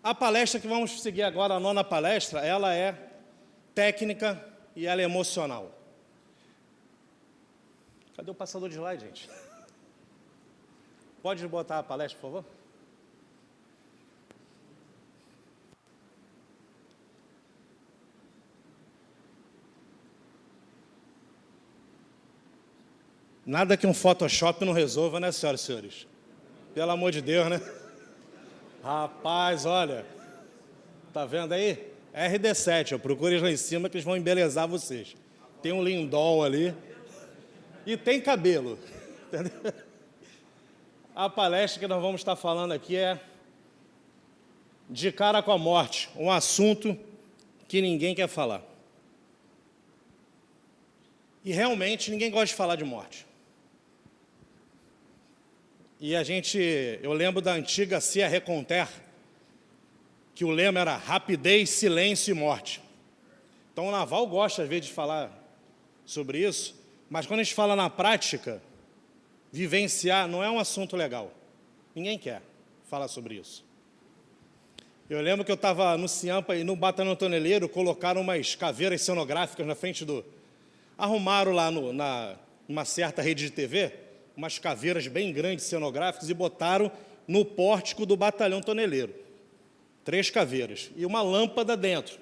A palestra que vamos seguir agora, a 9ª palestra, ela é técnica e ela é emocional. Cadê o passador de slide, gente? Pode botar a palestra, por favor? Nada que um Photoshop não resolva, né, senhoras e senhores? Pelo amor de Deus, né? Rapaz, olha, tá vendo aí? RD7, procure lá em cima que eles vão embelezar vocês. Tem um lindol ali e tem cabelo, entendeu? A palestra que nós vamos estar falando aqui é De Cara com a Morte, um assunto que ninguém quer falar. E realmente ninguém gosta de falar de morte. E eu lembro da antiga Cia Reconter, que o lema era rapidez, silêncio e morte. Então o naval gosta às vezes de falar sobre isso, mas quando a gente fala na prática, vivenciar não é um assunto legal. Ninguém quer falar sobre isso. Eu lembro que eu estava no Ciampa e no Batalhão Toneleiro, colocaram umas caveiras cenográficas na frente do... Arrumaram lá numa certa rede de TV, umas caveiras bem grandes cenográficas e botaram no pórtico do Batalhão Toneleiro. 3 caveiras e uma lâmpada dentro.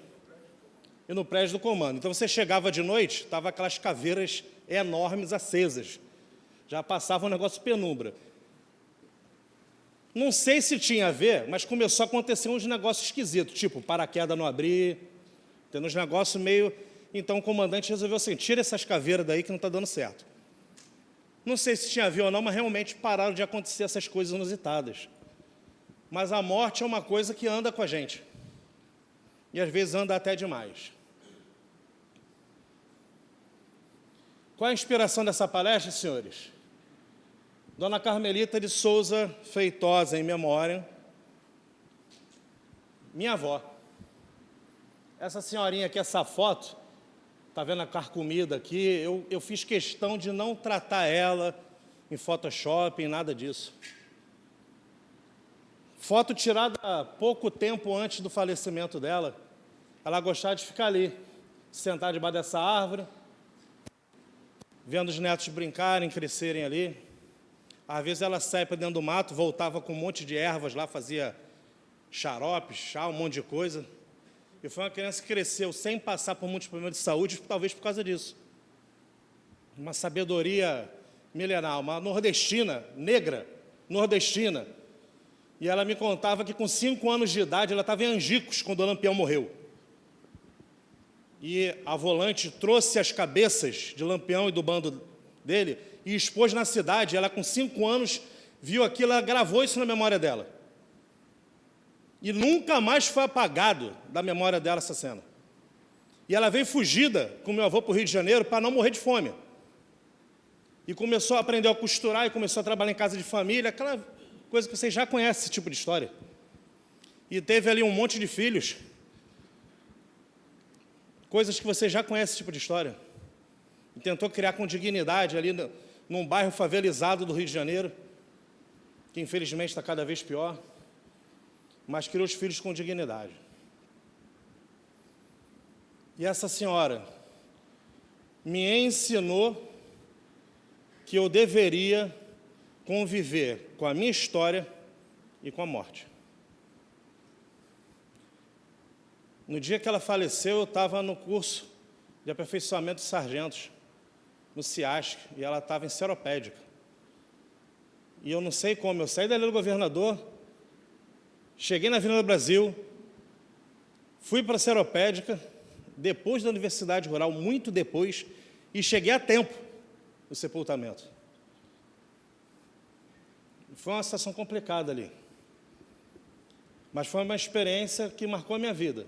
E no prédio do comando. Então você chegava de noite, estava aquelas caveiras enormes acesas. Já passava um negócio penumbra. Não sei se tinha a ver, mas começou a acontecer uns negócios esquisitos, tipo paraquedas não abrir, tendo uns negócios meio... Então o comandante resolveu assim, tira essas caveiras daí que não está dando certo. Não sei se tinha a ver ou não, mas realmente pararam de acontecer essas coisas inusitadas. Mas a morte é uma coisa que anda com a gente. E às vezes anda até demais. Qual é a inspiração dessa palestra, senhores? Dona Carmelita de Souza Feitosa, em memória. Minha avó. Essa senhorinha aqui, essa foto, está vendo a carcomida aqui? Eu fiz questão de não tratar ela em Photoshop, em nada disso. Foto tirada pouco tempo antes do falecimento dela. Ela gostava de ficar ali, sentar debaixo dessa árvore, vendo os netos brincarem, crescerem ali. Às vezes ela saía para dentro do mato, voltava com um monte de ervas lá, fazia xarope, chá, um monte de coisa. E foi uma criança que cresceu sem passar por muitos problemas de saúde, talvez por causa disso. Uma sabedoria milenar, uma nordestina, negra, nordestina. E ela me contava que com 5 anos de idade, ela estava em Angicos, quando o Lampião morreu. E a volante trouxe as cabeças de Lampião e do bando dele e expôs na cidade. Ela, com 5 anos, viu aquilo, ela gravou isso na memória dela. E nunca mais foi apagado da memória dela essa cena. E ela veio fugida com meu avô para o Rio de Janeiro para não morrer de fome. E começou a aprender a costurar e começou a trabalhar em casa de família, aquela coisa que vocês já conhecem, esse tipo de história. E teve ali um monte de filhos. Coisas que vocês já conhecem, esse tipo de história. E tentou criar com dignidade ali num bairro favelizado do Rio de Janeiro, que infelizmente está cada vez pior, mas criou os filhos com dignidade. E essa senhora me ensinou que eu deveria conviver com a minha história e com a morte. No dia que ela faleceu, eu estava no curso de aperfeiçoamento de sargentos, no CIASC, e ela estava em seropédica. E eu não sei como, eu saí da Ilha do Governador, cheguei na Avenida do Brasil, fui para a seropédica, depois da Universidade Rural, muito depois, e cheguei a tempo do sepultamento. Foi uma situação complicada ali. Mas foi uma experiência que marcou a minha vida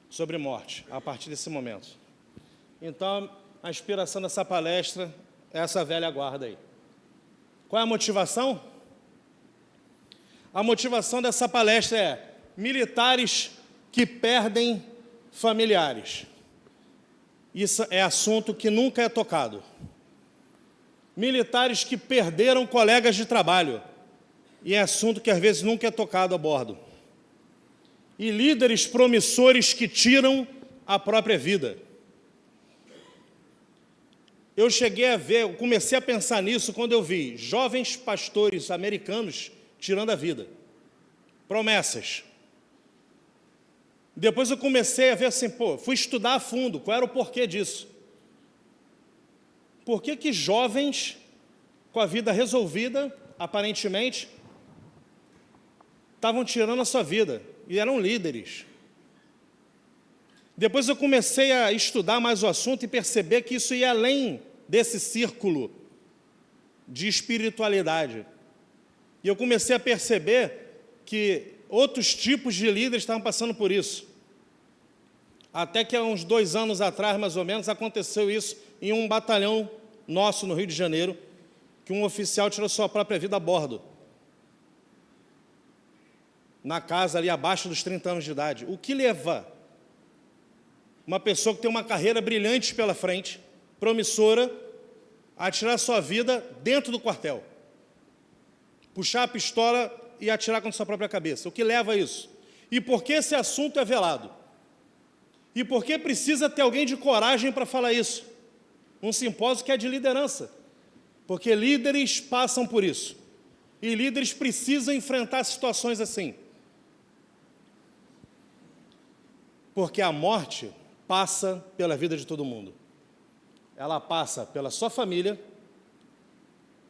sobre morte, a partir desse momento. Então, a inspiração dessa palestra é essa velha guarda aí. Qual é a motivação? A motivação dessa palestra é militares que perdem familiares. Isso é assunto que nunca é tocado. Militares que perderam colegas de trabalho. E é assunto que às vezes nunca é tocado a bordo. e líderes promissores que tiram a própria vida. Eu cheguei a ver, eu comecei a pensar nisso quando eu vi jovens pastores americanos tirando a vida. Promessas. Depois eu comecei a ver assim, fui estudar a fundo, qual era o porquê disso. Por que jovens com a vida resolvida, aparentemente, estavam tirando a sua vida e eram líderes? Depois eu comecei a estudar mais o assunto e perceber que isso ia além desse círculo de espiritualidade. E eu comecei a perceber que outros tipos de líderes estavam passando por isso. Até que há uns 2 anos atrás, mais ou menos, aconteceu isso em um batalhão nosso no Rio de Janeiro, que um oficial tirou sua própria vida a bordo, na casa ali abaixo dos 30 anos de idade. O que leva uma pessoa que tem uma carreira brilhante pela frente, promissora, a tirar sua vida dentro do quartel? Puxar a pistola e atirar contra sua própria cabeça. O que leva a isso? E por que esse assunto é velado? E por que precisa ter alguém de coragem para falar isso? Um simpósio que é de liderança. Porque líderes passam por isso. E líderes precisam enfrentar situações assim. Porque a morte passa pela vida de todo mundo. Ela passa pela sua família,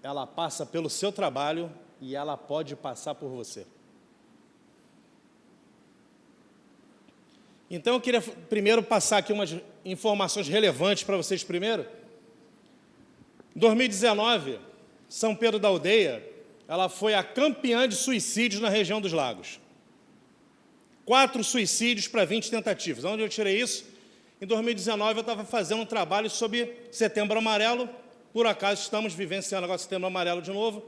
ela passa pelo seu trabalho e ela pode passar por você. Então eu queria primeiro passar aqui umas informações relevantes para vocês primeiro. Em 2019, São Pedro da Aldeia, ela foi a campeã de suicídios na região dos Lagos. 4 suicídios para 20 tentativas. Onde eu tirei isso? Em 2019, eu estava fazendo um trabalho sobre Setembro Amarelo. Por acaso, estamos vivenciando agora Setembro Amarelo de novo.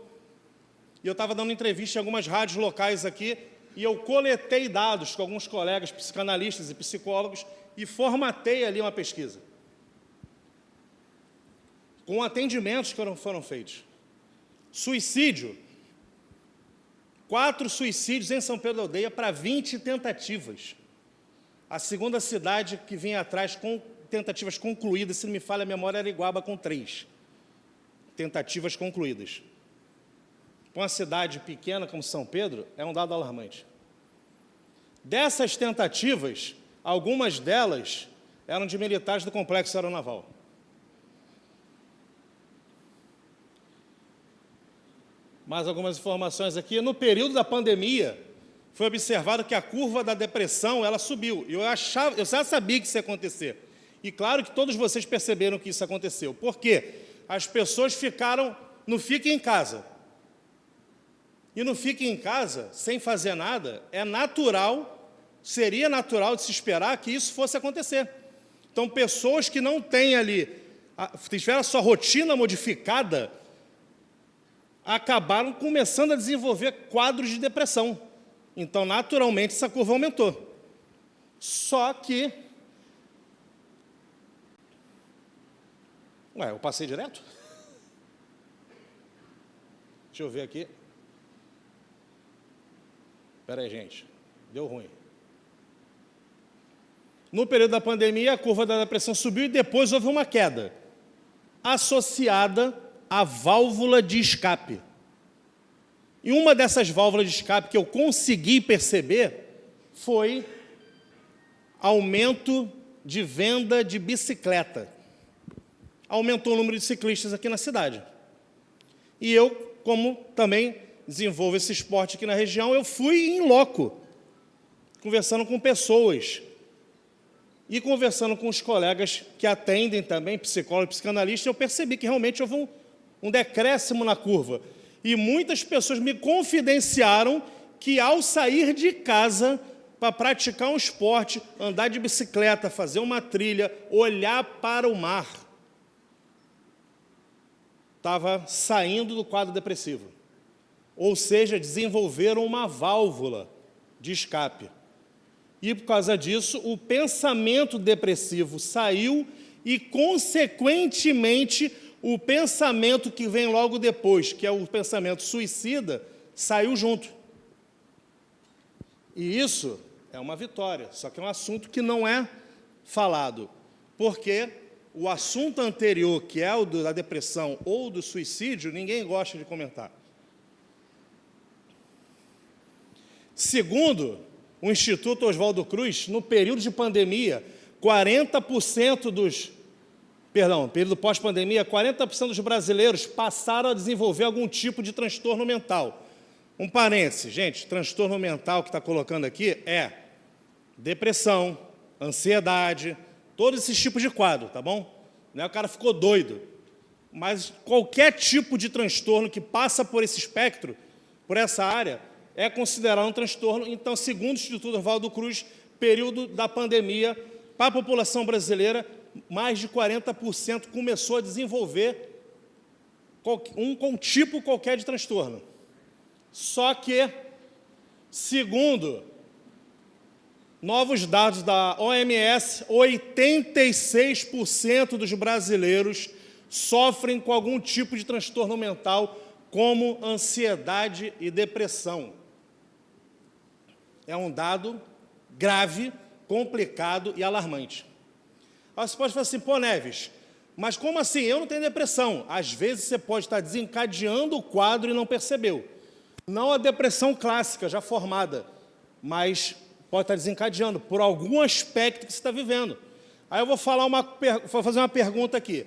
E eu estava dando entrevista em algumas rádios locais aqui, e eu coletei dados com alguns colegas psicanalistas e psicólogos e formatei ali uma pesquisa, com atendimentos que foram feitos. Suicídio. 4 suicídios em São Pedro da Aldeia para 20 tentativas. A segunda cidade que vinha atrás com tentativas concluídas, se não me falha a memória, era Iguaba, com 3 tentativas concluídas. Para uma cidade pequena como São Pedro, é um dado alarmante. Dessas tentativas, algumas delas eram de militares do Complexo Aeronaval. Mais algumas informações aqui. No período da pandemia, foi observado que a curva da depressão, ela subiu. Eu já sabia que isso ia acontecer. E claro que todos vocês perceberam que isso aconteceu. Por quê? As pessoas ficaram no fique em casa. E no fique em casa, sem fazer nada, é natural, seria natural de se esperar que isso fosse acontecer. Então, pessoas que não têm ali, tiveram a sua rotina modificada, acabaram começando a desenvolver quadros de depressão. Então, naturalmente, essa curva aumentou. Só que... Ué, eu passei direto? Deixa eu ver aqui. Espera aí, gente. Deu ruim. No período da pandemia, a curva da depressão subiu e depois houve uma queda, associada à válvula de escape. E uma dessas válvulas de escape que eu consegui perceber foi aumento de venda de bicicleta. Aumentou o número de ciclistas aqui na cidade. E eu, como também desenvolvo esse esporte aqui na região, eu fui em loco, conversando com pessoas e conversando com os colegas que atendem também, psicólogos e psicanalistas, eu percebi que realmente houve um decréscimo na curva. E muitas pessoas me confidenciaram que, ao sair de casa para praticar um esporte, andar de bicicleta, fazer uma trilha, olhar para o mar, estava saindo do quadro depressivo. Ou seja, desenvolveram uma válvula de escape. E, por causa disso, o pensamento depressivo saiu e, consequentemente, o pensamento que vem logo depois, que é o pensamento suicida, saiu junto. E isso é uma vitória, só que é um assunto que não é falado, porque o assunto anterior, que é o da depressão ou do suicídio, ninguém gosta de comentar. Segundo o Instituto Oswaldo Cruz, no período de pandemia, período pós-pandemia, 40% dos brasileiros passaram a desenvolver algum tipo de transtorno mental. Um parênteses, gente, transtorno mental que está colocando aqui é depressão, ansiedade, todos esses tipos de quadro, tá bom? Não é o cara ficou doido, mas qualquer tipo de transtorno que passa por esse espectro, por essa área, é considerado um transtorno. Então, segundo o Instituto Oswaldo Cruz, período da pandemia, para a população brasileira, mais de 40% começou a desenvolver um tipo qualquer de transtorno. Só que, segundo novos dados da OMS, 86% dos brasileiros sofrem com algum tipo de transtorno mental, como ansiedade e depressão. É um dado grave, complicado e alarmante. Aí você pode falar assim, pô, Neves, mas como assim? Eu não tenho depressão. Às vezes você pode estar desencadeando o quadro e não percebeu. Não a depressão clássica, já formada, mas pode estar desencadeando por algum aspecto que você está vivendo. Aí eu vou fazer uma pergunta aqui.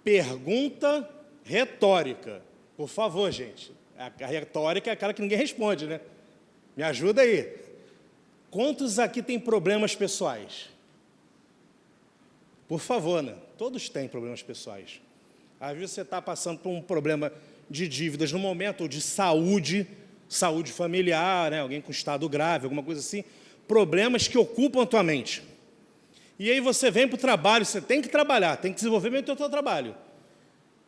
Pergunta retórica. Por favor, gente. A retórica é aquela que ninguém responde, né? Me ajuda aí. Quantos aqui têm problemas pessoais? Por favor, né? Todos têm problemas pessoais. Às vezes você está passando por um problema de dívidas no momento, ou de saúde familiar, né? Alguém com estado grave, alguma coisa assim. Problemas que ocupam a tua mente. E aí você vem para o trabalho, você tem que trabalhar, tem que desenvolver bem o teu trabalho.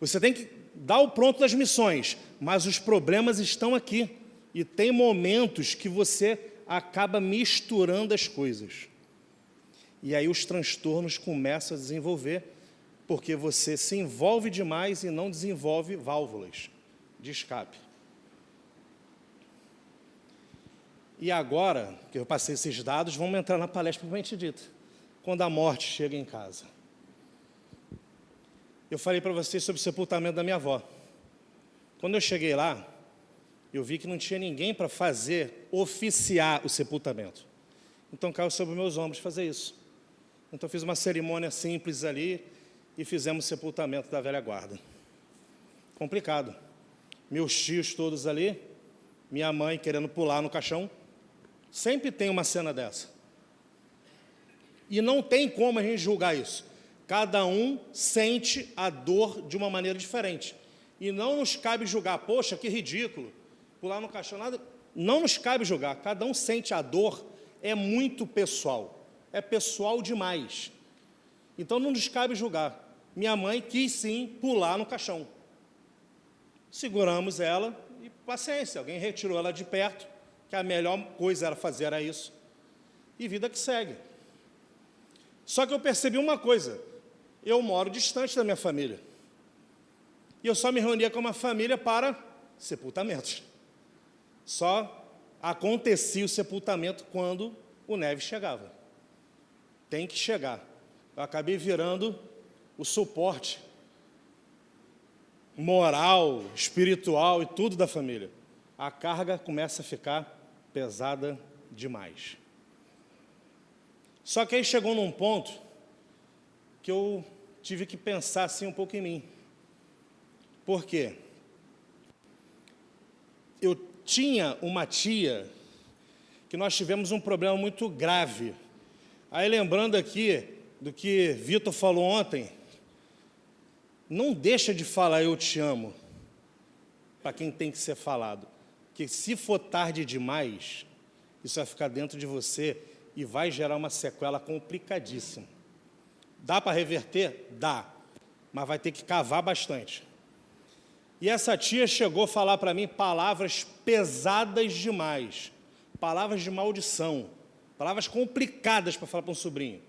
Você tem que dar o pronto das missões, mas os problemas estão aqui. E tem momentos que você acaba misturando as coisas. E aí os transtornos começam a desenvolver, porque você se envolve demais e não desenvolve válvulas de escape. E agora, que eu passei esses dados, vamos entrar na palestra propriamente dita. Quando a morte chega em casa. Eu falei para vocês sobre o sepultamento da minha avó. Quando eu cheguei lá, eu vi que não tinha ninguém para oficiar o sepultamento. Então caiu sobre meus ombros fazer isso. Então fiz uma cerimônia simples ali e fizemos o sepultamento da velha guarda. Complicado. Meus tios todos ali, minha mãe querendo pular no caixão. Sempre tem uma cena dessa. E não tem como a gente julgar isso. Cada um sente a dor de uma maneira diferente. E não nos cabe julgar, poxa, que ridículo, pular no caixão, nada. Não nos cabe julgar, cada um sente a dor, é muito pessoal. É pessoal demais. Então não nos cabe julgar. Minha mãe quis sim pular no caixão. Seguramos ela e paciência, alguém retirou ela de perto, que a melhor coisa era fazer era isso. E vida que segue. Só que eu percebi uma coisa, eu moro distante da minha família. E eu só me reunia com uma família para sepultamentos. Só acontecia o sepultamento quando o Neves chegava. Tem que chegar. Eu acabei virando o suporte moral, espiritual e tudo da família. A carga começa a ficar pesada demais. Só que aí chegou num ponto que eu tive que pensar assim um pouco em mim. Por quê? Eu tinha uma tia que nós tivemos um problema muito grave. Aí lembrando aqui do que Vitor falou ontem, não deixa de falar eu te amo para quem tem que ser falado. Porque se for tarde demais, isso vai ficar dentro de você e vai gerar uma sequela complicadíssima. Dá para reverter? Dá, mas vai ter que cavar bastante. E essa tia chegou a falar para mim palavras pesadas demais, palavras de maldição, palavras complicadas para falar para um sobrinho.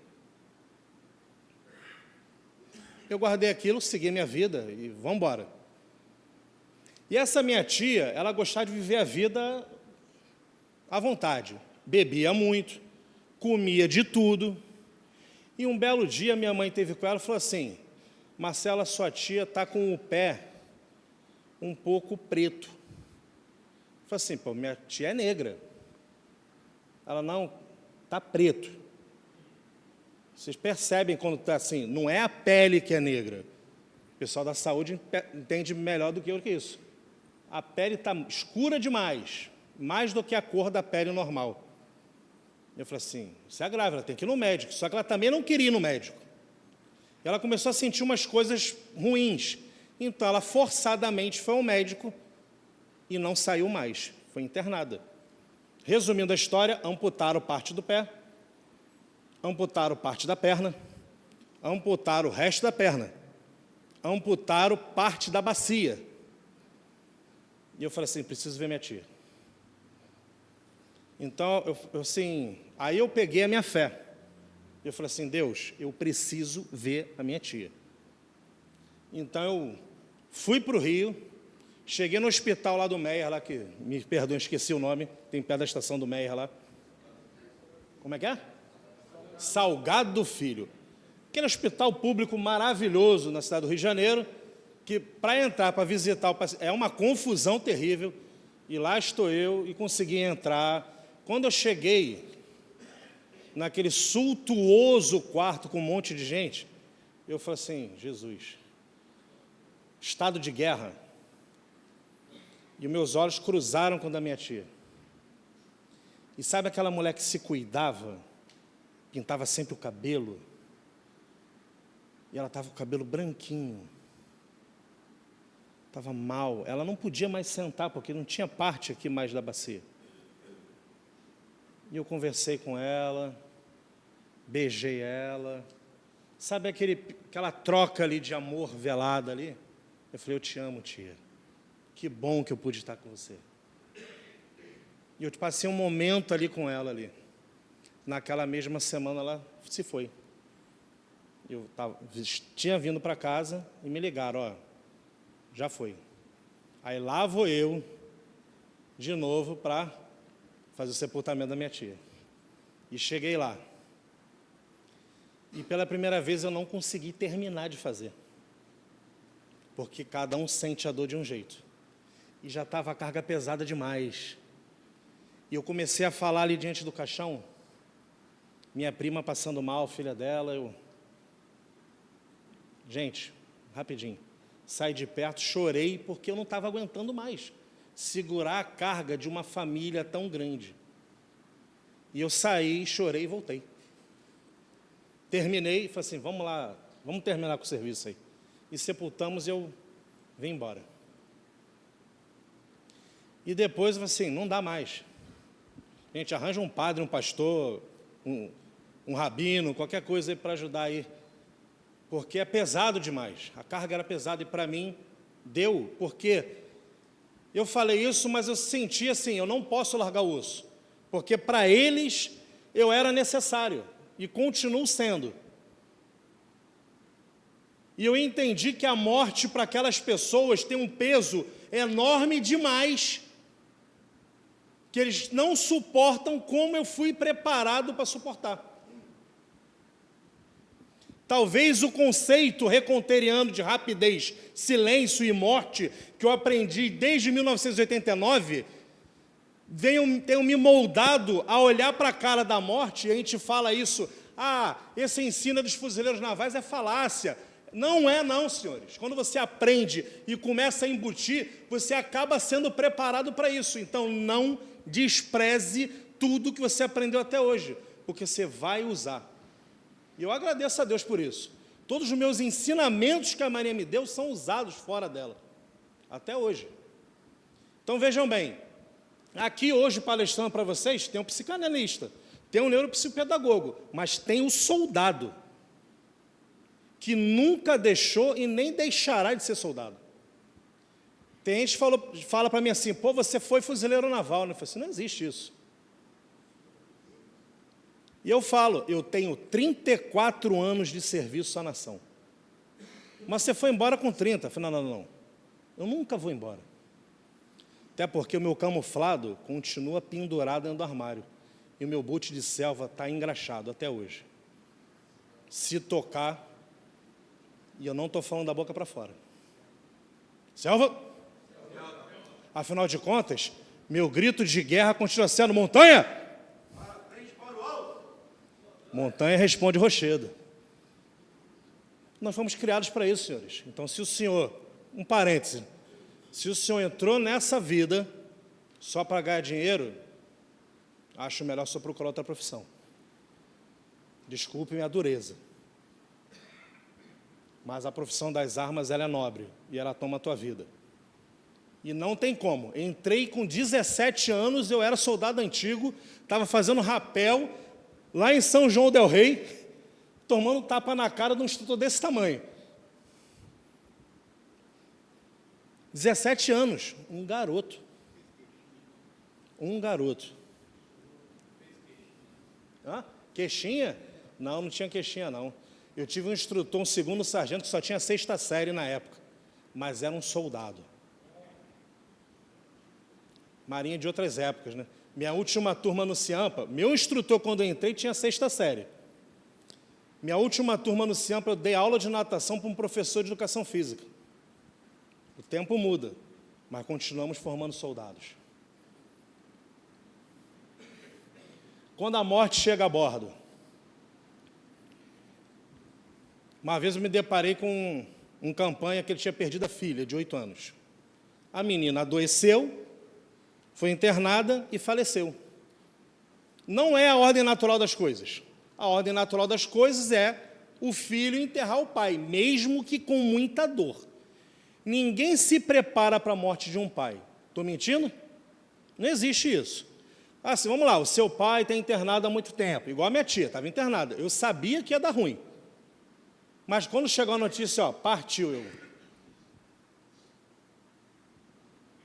Eu guardei aquilo, segui minha vida e vamos embora. E essa minha tia, ela gostava de viver a vida à vontade. Bebia muito, comia de tudo. E um belo dia minha mãe teve com ela e falou assim: Marcela, sua tia está com o pé um pouco preto. Eu falei assim: pô, minha tia é negra. Ela: não, está preto. Vocês percebem quando está assim, não é a pele que é negra. O pessoal da saúde entende melhor do que eu que isso. A pele está escura demais, mais do que a cor da pele normal. Eu falei assim: isso é grave, ela tem que ir no médico. Só que ela também não queria ir no médico. E ela começou a sentir umas coisas ruins. Então ela forçadamente foi ao médico e não saiu mais. Foi internada. Resumindo a história, amputaram parte do pé, amputaram parte da perna, amputaram o resto da perna, amputaram parte da bacia. E eu falei assim: preciso ver minha tia. Então, aí eu peguei a minha fé. Eu falei assim: Deus, eu preciso ver a minha tia. Então, eu fui para o Rio, cheguei no hospital lá do Meier, lá que, me perdoem, esqueci o nome, tem pé da estação do Meier lá. Como é que é? Salgado do Filho. Aquele hospital público maravilhoso na cidade do Rio de Janeiro, que para entrar, para visitar o paciente, é uma confusão terrível. E lá estou eu e consegui entrar. Quando eu cheguei naquele suntuoso quarto com um monte de gente, eu falei assim: Jesus, estado de guerra. E os meus olhos cruzaram com o da minha tia. E sabe aquela mulher que se cuidava, pintava sempre o cabelo, e ela estava com o cabelo branquinho, estava mal, ela não podia mais sentar, porque não tinha parte aqui mais da bacia. E eu conversei com ela, beijei ela, sabe aquela troca ali de amor velada ali? Eu falei: eu te amo, tia, que bom que eu pude estar com você. E eu passei um momento ali com ela ali. Naquela mesma semana ela se foi. Eu tinha vindo para casa e me ligaram: ó, já foi. Aí lá vou eu, de novo, para fazer o sepultamento da minha tia. E cheguei lá. E pela primeira vez eu não consegui terminar de fazer. Porque cada um sente a dor de um jeito. E já estava a carga pesada demais. E eu comecei a falar ali diante do caixão. Minha prima passando mal, filha dela, Gente, rapidinho, saí de perto, chorei, porque eu não estava aguentando mais segurar a carga de uma família tão grande. E eu saí, chorei e voltei. Terminei e falei assim: vamos lá, vamos terminar com o serviço aí. E sepultamos e eu vim embora. E depois eu falei assim: não dá mais. Gente, arranja um padre, um pastor, um rabino, qualquer coisa aí para ajudar aí. Porque é pesado demais. A carga era pesada e para mim deu. Porque eu falei isso, mas eu senti assim: eu não posso largar o osso. Porque para eles eu era necessário. E continuo sendo. E eu entendi que a morte para aquelas pessoas tem um peso enorme demais, que eles não suportam como eu fui preparado para suportar. Talvez o conceito reconteriano de rapidez, silêncio e morte, que eu aprendi desde 1989, tenham me moldado a olhar para a cara da morte, e a gente fala isso: ah, esse ensino dos fuzileiros navais é falácia. Não é não, senhores. Quando você aprende e começa a embutir, você acaba sendo preparado para isso. Então, não despreze tudo que você aprendeu até hoje, porque você vai usar. E eu agradeço a Deus por isso. Todos os meus ensinamentos que a Maria me deu são usados fora dela, até hoje. Então, vejam bem, aqui hoje palestrando para vocês, tem um psicanalista, tem um neuropsicopedagogo, mas tem o soldado, que nunca deixou e nem deixará de ser soldado. Tem gente que fala para mim assim: pô, você foi fuzileiro naval, né? Eu falei assim: não existe isso. E eu falo: eu tenho 34 anos de serviço à nação. Mas você foi embora com 30. Eu falei: não. Eu nunca vou embora. Até porque o meu camuflado continua pendurado dentro do armário. e o meu boot de selva está engraxado até hoje. Se tocar, e eu não estou falando da boca para fora. Selva? Afinal de contas, meu grito de guerra continua sendo montanha? Montanha responde rochedo. Nós fomos criados para isso, senhores. Então, se o senhor, um parêntese, se o senhor entrou nessa vida só para ganhar dinheiro, acho melhor só procurar outra profissão. Desculpe minha dureza. Mas a profissão das armas, ela é nobre e ela toma a tua vida. E não tem como. Entrei com 17 anos, eu era soldado antigo, estava fazendo rapel lá em São João del Rei, tomando tapa na cara de um instrutor desse tamanho. 17 anos, um garoto. Um garoto. Hã? Queixinha? Não, não tinha queixinha, não. Eu tive um instrutor, um segundo sargento, que só tinha 6ª série na época, mas era um soldado. Marinha de outras épocas, né? Minha última turma no Ciampa, meu instrutor, quando eu entrei, tinha 6ª série. Minha última turma no Ciampa, eu dei aula de natação para um professor de educação física. O tempo muda, mas continuamos formando soldados. Quando a morte chega a bordo, uma vez eu me deparei com um campanha que ele tinha perdido a filha, de 8 anos. A menina adoeceu, foi internada e faleceu. Não é a ordem natural das coisas. A ordem natural das coisas é o filho enterrar o pai, mesmo que com muita dor. Ninguém se prepara para a morte de um pai. Estou mentindo? Não existe isso. Assim, vamos lá, o seu pai está internado há muito tempo, igual a minha tia, estava internada. Eu sabia que ia dar ruim. Mas quando chegou a notícia, ó, partiu, eu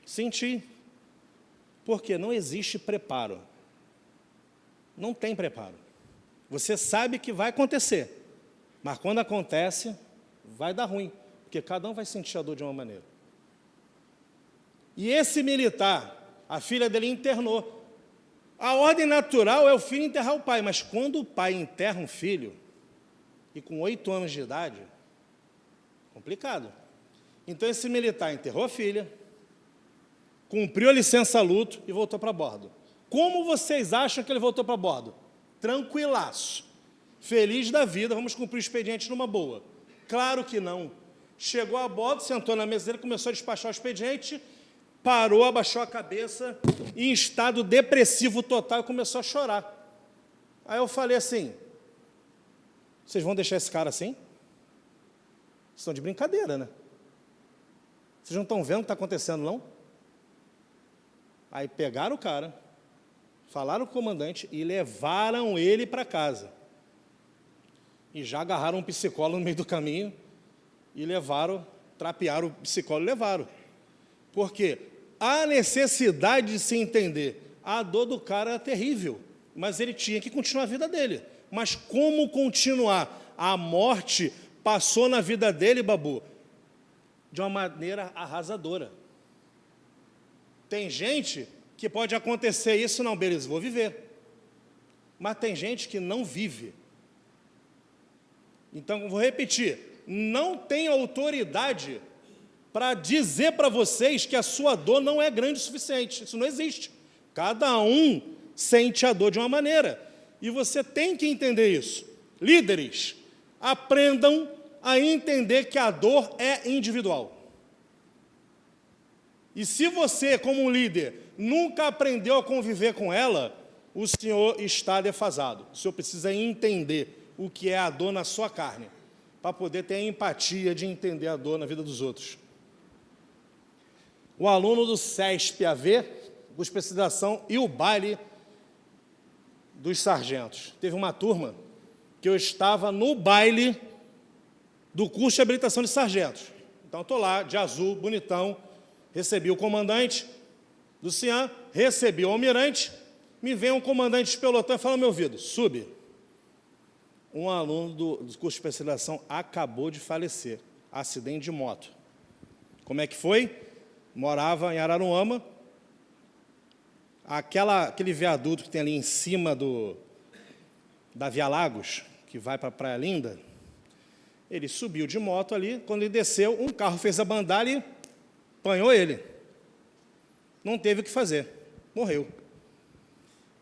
senti. Porque não existe preparo. Não tem preparo. Você sabe que vai acontecer, mas quando acontece, vai dar ruim, porque cada um vai sentir a dor de uma maneira. E esse militar, a filha dele internou. A ordem natural é o filho enterrar o pai, mas quando o pai enterra um filho, e com 8 anos de idade, complicado. Então esse militar enterrou a filha, cumpriu a licença-luto e voltou para bordo. Como vocês acham que ele voltou para bordo? Tranquilaço. Feliz da vida, vamos cumprir o expediente numa boa. Claro que não. Chegou a bordo, sentou na mesa dele, começou a despachar o expediente, parou, abaixou a cabeça, e em estado depressivo total, começou a chorar. Aí eu falei assim, vocês vão deixar esse cara assim? Vocês estão de brincadeira, né? Vocês não estão vendo o que está acontecendo, não? Aí pegaram o cara, falaram com o comandante e levaram ele para casa. E já agarraram um psicólogo no meio do caminho e levaram, trapearam o psicólogo e levaram. Porque há necessidade de se entender. A dor do cara era terrível, mas ele tinha que continuar a vida dele. Mas como continuar? A morte passou na vida dele, Babu, de uma maneira arrasadora. Tem gente que pode acontecer isso, não, beleza, vou viver. Mas tem gente que não vive. Então, vou repetir, não tem autoridade para dizer para vocês que a sua dor não é grande o suficiente. Isso não existe. Cada um sente a dor de uma maneira. E você tem que entender isso. Líderes, aprendam a entender que a dor é individual. E se você, como um líder, nunca aprendeu a conviver com ela, o senhor está defasado. O senhor precisa entender o que é a dor na sua carne, para poder ter a empatia de entender a dor na vida dos outros. O aluno do CESP-AV, com especialização e o baile dos sargentos. Teve uma turma que eu estava no baile do curso de habilitação de sargentos. Então, estou lá, de azul, bonitão, recebi o comandante do CIAM, recebi o almirante, me vem um comandante de pelotão e fala no meu ouvido, sube. Um aluno do curso de especialização acabou de falecer, acidente de moto. Como é que foi? Morava em Araruama, aquele viaduto que tem ali em cima da Via Lagos, que vai para a Praia Linda, ele subiu de moto ali, quando ele desceu, um carro fez a bandalha e apanhou ele. Não teve o que fazer, morreu.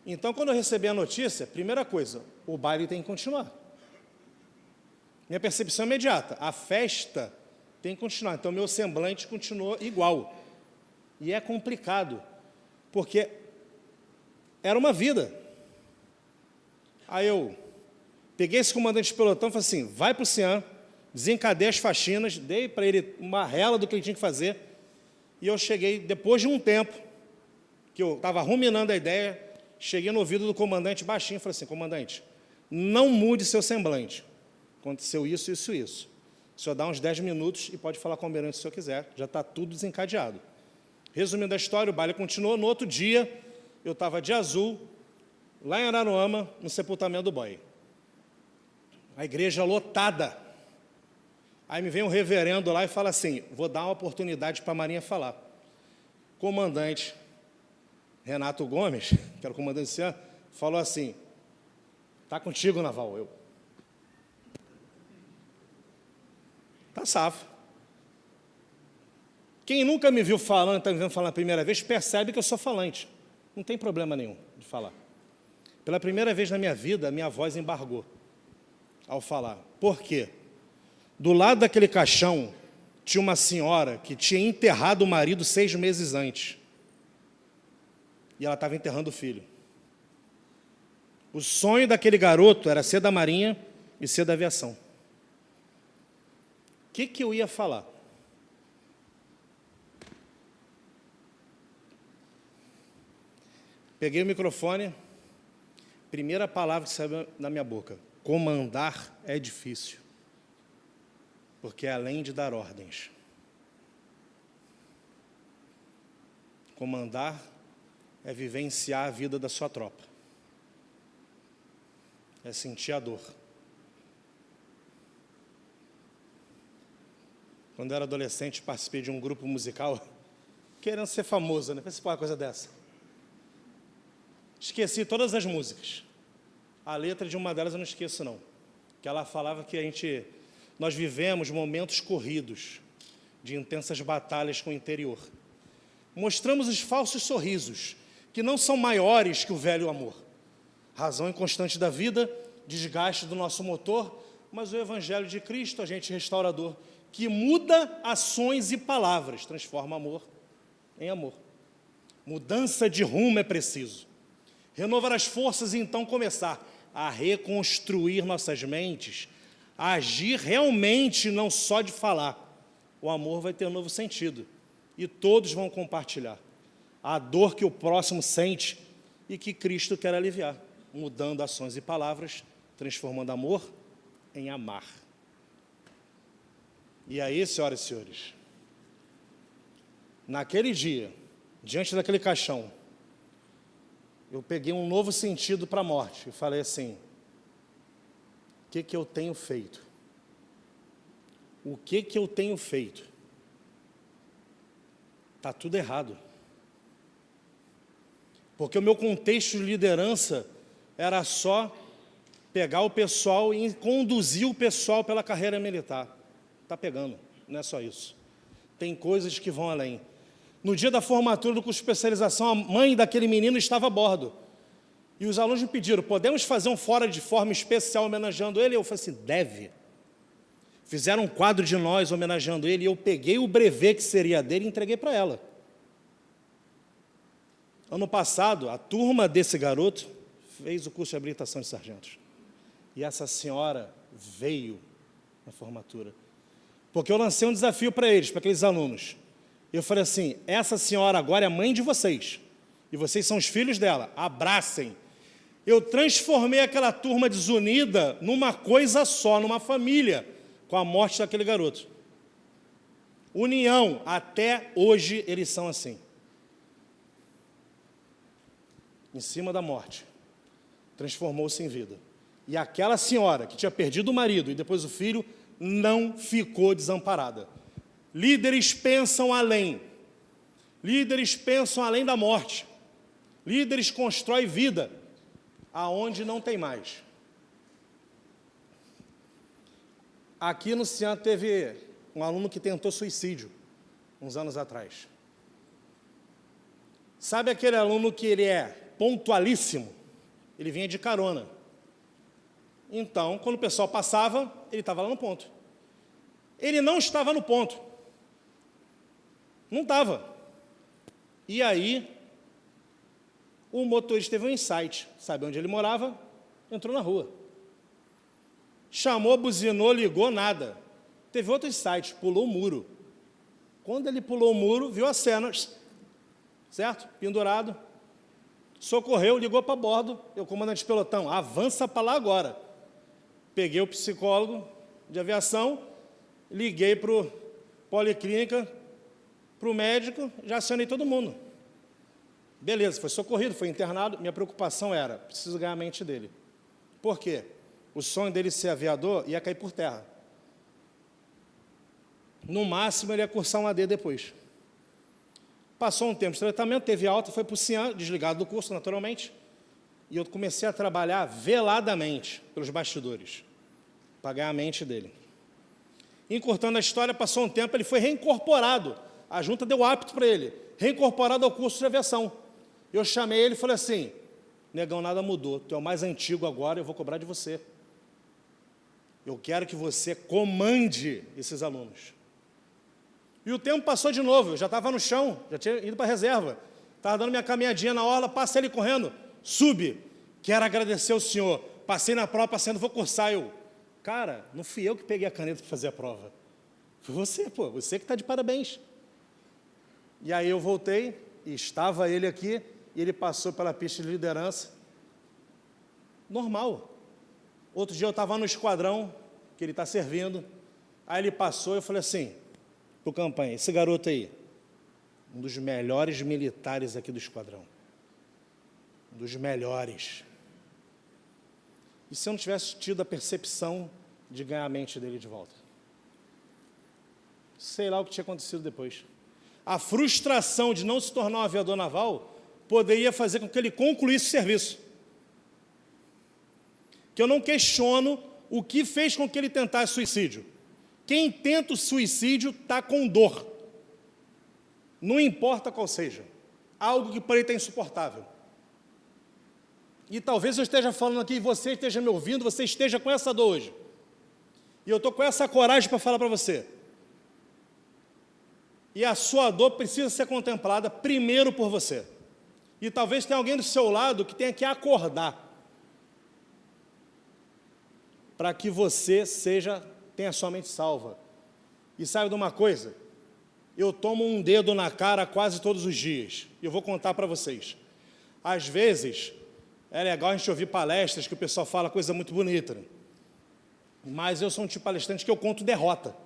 Então, quando eu recebi a notícia, primeira coisa, o baile tem que continuar. Minha percepção imediata, a festa tem que continuar. Então, meu semblante continuou igual. E é complicado, porque era uma vida. Aí eu peguei esse comandante de pelotão e falei assim, vai para o Cian, desencadeei as faxinas, dei para ele uma rela do que ele tinha que fazer, e eu cheguei, depois de um tempo, que eu estava ruminando a ideia, cheguei no ouvido do comandante baixinho e falei assim, comandante, não mude seu semblante. Aconteceu isso, isso, isso. O senhor dá uns 10 minutos e pode falar com o almirante se o senhor quiser, já está tudo desencadeado. Resumindo a história, o baile continuou. No outro dia, eu estava de azul, lá em Araruama, no sepultamento do boy. A igreja lotada. Aí me vem um reverendo lá e fala assim, vou dar uma oportunidade para a Marinha falar. Comandante Renato Gomes, que era o comandante do CIAN, falou assim, está contigo, Naval. Eu, tá safo. Quem nunca me viu falando, está me vendo falar a primeira vez, percebe que eu sou falante. Não tem problema nenhum de falar. Pela primeira vez na minha vida, a minha voz embargou ao falar. Por quê? Do lado daquele caixão, tinha uma senhora que tinha enterrado o marido 6 meses antes. E ela estava enterrando o filho. O sonho daquele garoto era ser da Marinha e ser da aviação. O que eu ia falar? Peguei o microfone, primeira palavra que saiu da minha boca, comandar é difícil, porque é além de dar ordens. Comandar é vivenciar a vida da sua tropa, é sentir a dor. Quando eu era adolescente, participei de um grupo musical, querendo ser famoso, né? Participar de uma coisa dessa. Esqueci todas as músicas. A letra de uma delas eu não esqueço, não. Que ela falava que nós vivemos momentos corridos, de intensas batalhas com o interior. Mostramos os falsos sorrisos, que não são maiores que o velho amor. Razão inconstante da vida, desgaste do nosso motor, mas o Evangelho de Cristo, agente restaurador, que muda ações e palavras, transforma amor em amor. Mudança de rumo é preciso. Renovar as forças e então começar a reconstruir nossas mentes, a agir realmente, não só de falar. O amor vai ter um novo sentido e todos vão compartilhar a dor que o próximo sente e que Cristo quer aliviar, mudando ações e palavras, transformando amor em amar. E aí, senhoras e senhores, naquele dia, diante daquele caixão, eu peguei um novo sentido para a morte e falei assim, o que eu tenho feito? O que eu tenho feito? Está tudo errado. Porque o meu contexto de liderança era só pegar o pessoal e conduzir o pessoal pela carreira militar. Está pegando, não é só isso. Tem coisas que vão além. No dia da formatura do curso de especialização, a mãe daquele menino estava a bordo. E os alunos me pediram, podemos fazer um fora de forma especial homenageando ele? Eu falei assim, deve. Fizeram um quadro de nós homenageando ele, e eu peguei o brevê que seria dele e entreguei para ela. Ano passado, a turma desse garoto fez o curso de habilitação de sargentos. E essa senhora veio na formatura. Porque eu lancei um desafio para eles, para aqueles alunos. Eu falei assim, essa senhora agora é mãe de vocês, e vocês são os filhos dela, abracem. Eu transformei aquela turma desunida numa coisa só, numa família, com a morte daquele garoto. União, até hoje eles são assim. Em cima da morte, transformou-se em vida. E aquela senhora que tinha perdido o marido e depois o filho, não ficou desamparada. Líderes pensam além. Líderes pensam além da morte. Líderes constroem vida aonde não tem mais. Aqui no Cian teve um aluno que tentou suicídio, uns anos atrás. Sabe aquele aluno que ele é pontualíssimo? Ele vinha de carona. Então, quando o pessoal passava, ele estava lá no ponto. Ele não estava no ponto. Não estava. E aí, o motorista teve um insight. Sabe onde ele morava? Entrou na rua. Chamou, buzinou, ligou, nada. Teve outro insight, pulou o muro. Quando ele pulou o muro, viu a cena, certo? Pendurado. Socorreu, ligou para bordo. Eu, comandante de pelotão, avança para lá agora. Peguei o psicólogo de aviação, liguei para o policlínica, para o médico, já acionei todo mundo. Beleza, foi socorrido, foi internado. Minha preocupação era, preciso ganhar a mente dele. Por quê? O sonho dele ser aviador ia cair por terra. No máximo, ele ia cursar um AD depois. Passou um tempo de tratamento, teve alta, foi para o Cian, desligado do curso, naturalmente. E eu comecei a trabalhar veladamente pelos bastidores, para ganhar a mente dele. Encurtando a história, passou um tempo, ele foi reincorporado. A junta deu apto para ele, reincorporado ao curso de aviação. Eu chamei ele e falei assim, negão, nada mudou, tu é o mais antigo agora, eu vou cobrar de você. Eu quero que você comande esses alunos. E o tempo passou de novo, eu já estava no chão, já tinha ido para a reserva. Estava dando minha caminhadinha na orla, passei ele correndo, sube, quero agradecer ao senhor. Passei na prova, passando, vou cursar. Eu, cara, não fui eu que peguei a caneta para fazer a prova. Foi você, pô, você que está de parabéns. E aí eu voltei, e estava ele aqui, e ele passou pela pista de liderança. Normal. Outro dia eu estava no esquadrão, que ele está servindo, aí ele passou e eu falei assim, pro campanha, esse garoto aí, um dos melhores militares aqui do esquadrão. Um dos melhores. E se eu não tivesse tido a percepção de ganhar a mente dele de volta? Sei lá o que tinha acontecido depois. A frustração de não se tornar um aviador naval poderia fazer com que ele concluísse o serviço. Que eu não questiono o que fez com que ele tentasse suicídio. Quem tenta o suicídio está com dor. Não importa qual seja. Algo que para ele está insuportável. E talvez eu esteja falando aqui, você esteja me ouvindo, você esteja com essa dor hoje. E eu estou com essa coragem para falar para você. E a sua dor precisa ser contemplada primeiro por você. E talvez tenha alguém do seu lado que tenha que acordar para que você tenha sua mente salva. E sabe de uma coisa? Eu tomo um dedo na cara quase todos os dias. E eu vou contar para vocês. Às vezes, é legal a gente ouvir palestras que o pessoal fala coisa muito bonita. Né? Mas eu sou um tipo de palestrante que eu conto derrota.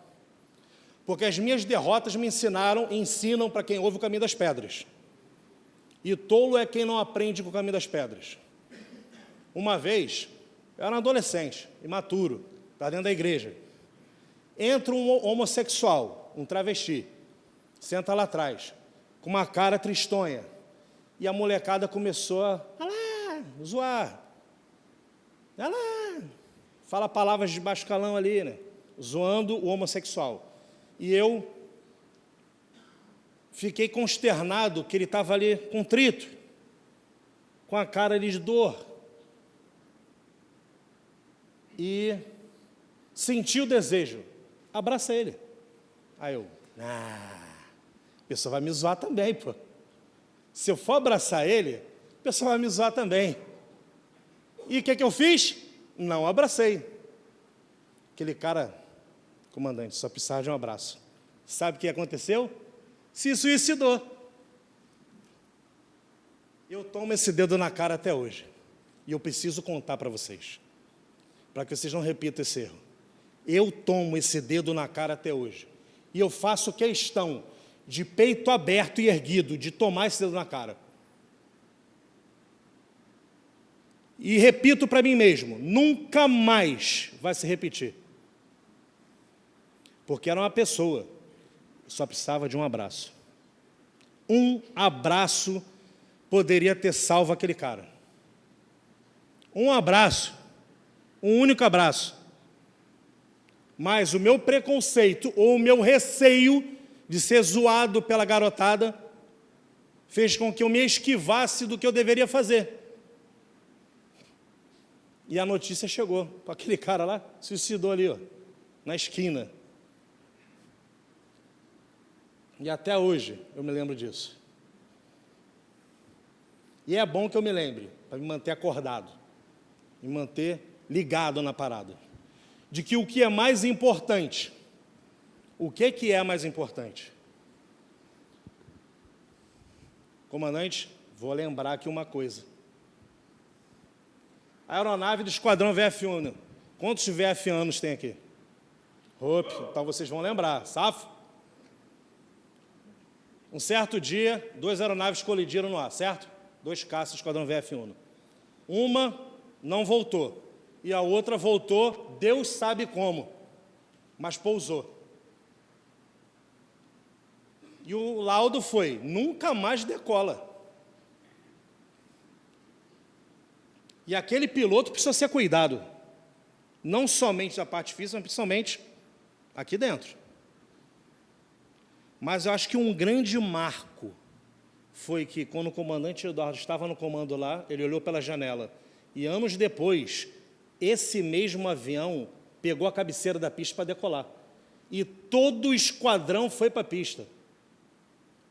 Porque as minhas derrotas me ensinaram e ensinam para quem ouve o caminho das pedras. E tolo é quem não aprende com o caminho das pedras. Uma vez, eu era um adolescente, imaturo, estava dentro da igreja. Entra um homossexual, um travesti, senta lá atrás, com uma cara tristonha. E a molecada começou a zoar. Fala palavras de baixo calão ali, né? Zoando o homossexual. E eu fiquei consternado que ele estava ali contrito, com a cara ali de dor. E senti o desejo, abraça ele. Aí eu, a pessoa vai me zoar também, pô. Se eu for abraçar ele, a pessoa vai me zoar também. E o que eu fiz? Não abracei. Aquele cara, comandante, só precisava de um abraço. Sabe o que aconteceu? Se suicidou. Eu tomo esse dedo na cara até hoje. E eu preciso contar para vocês, para que vocês não repitam esse erro. Eu tomo esse dedo na cara até hoje. E eu faço questão, de peito aberto e erguido, de tomar esse dedo na cara. E repito para mim mesmo, nunca mais vai se repetir. Porque era uma pessoa, só precisava de um abraço. Um abraço poderia ter salvo aquele cara. Um abraço, um único abraço. Mas o meu preconceito ou o meu receio de ser zoado pela garotada fez com que eu me esquivasse do que eu deveria fazer. E a notícia chegou, com aquele cara lá, suicidou ali, ó, na esquina. E até hoje eu me lembro disso. E é bom que eu me lembre, para me manter acordado, me manter ligado na parada. De que o que é mais importante, o que é mais importante? Comandante, vou lembrar aqui uma coisa. A aeronave do Esquadrão VF-1, quantos VF-anos tem aqui? Então vocês vão lembrar, safo? Um certo dia, 2 aeronaves colidiram no ar, certo? 2 caças do Esquadrão VF-1. Uma não voltou, e a outra voltou, Deus sabe como, mas pousou. E o laudo foi, nunca mais decola. E aquele piloto precisa ser cuidado, não somente da parte física, mas principalmente aqui dentro. Mas eu acho que um grande marco foi que, quando o comandante Eduardo estava no comando lá, ele olhou pela janela, e anos depois, esse mesmo avião pegou a cabeceira da pista para decolar. E todo o esquadrão foi para a pista.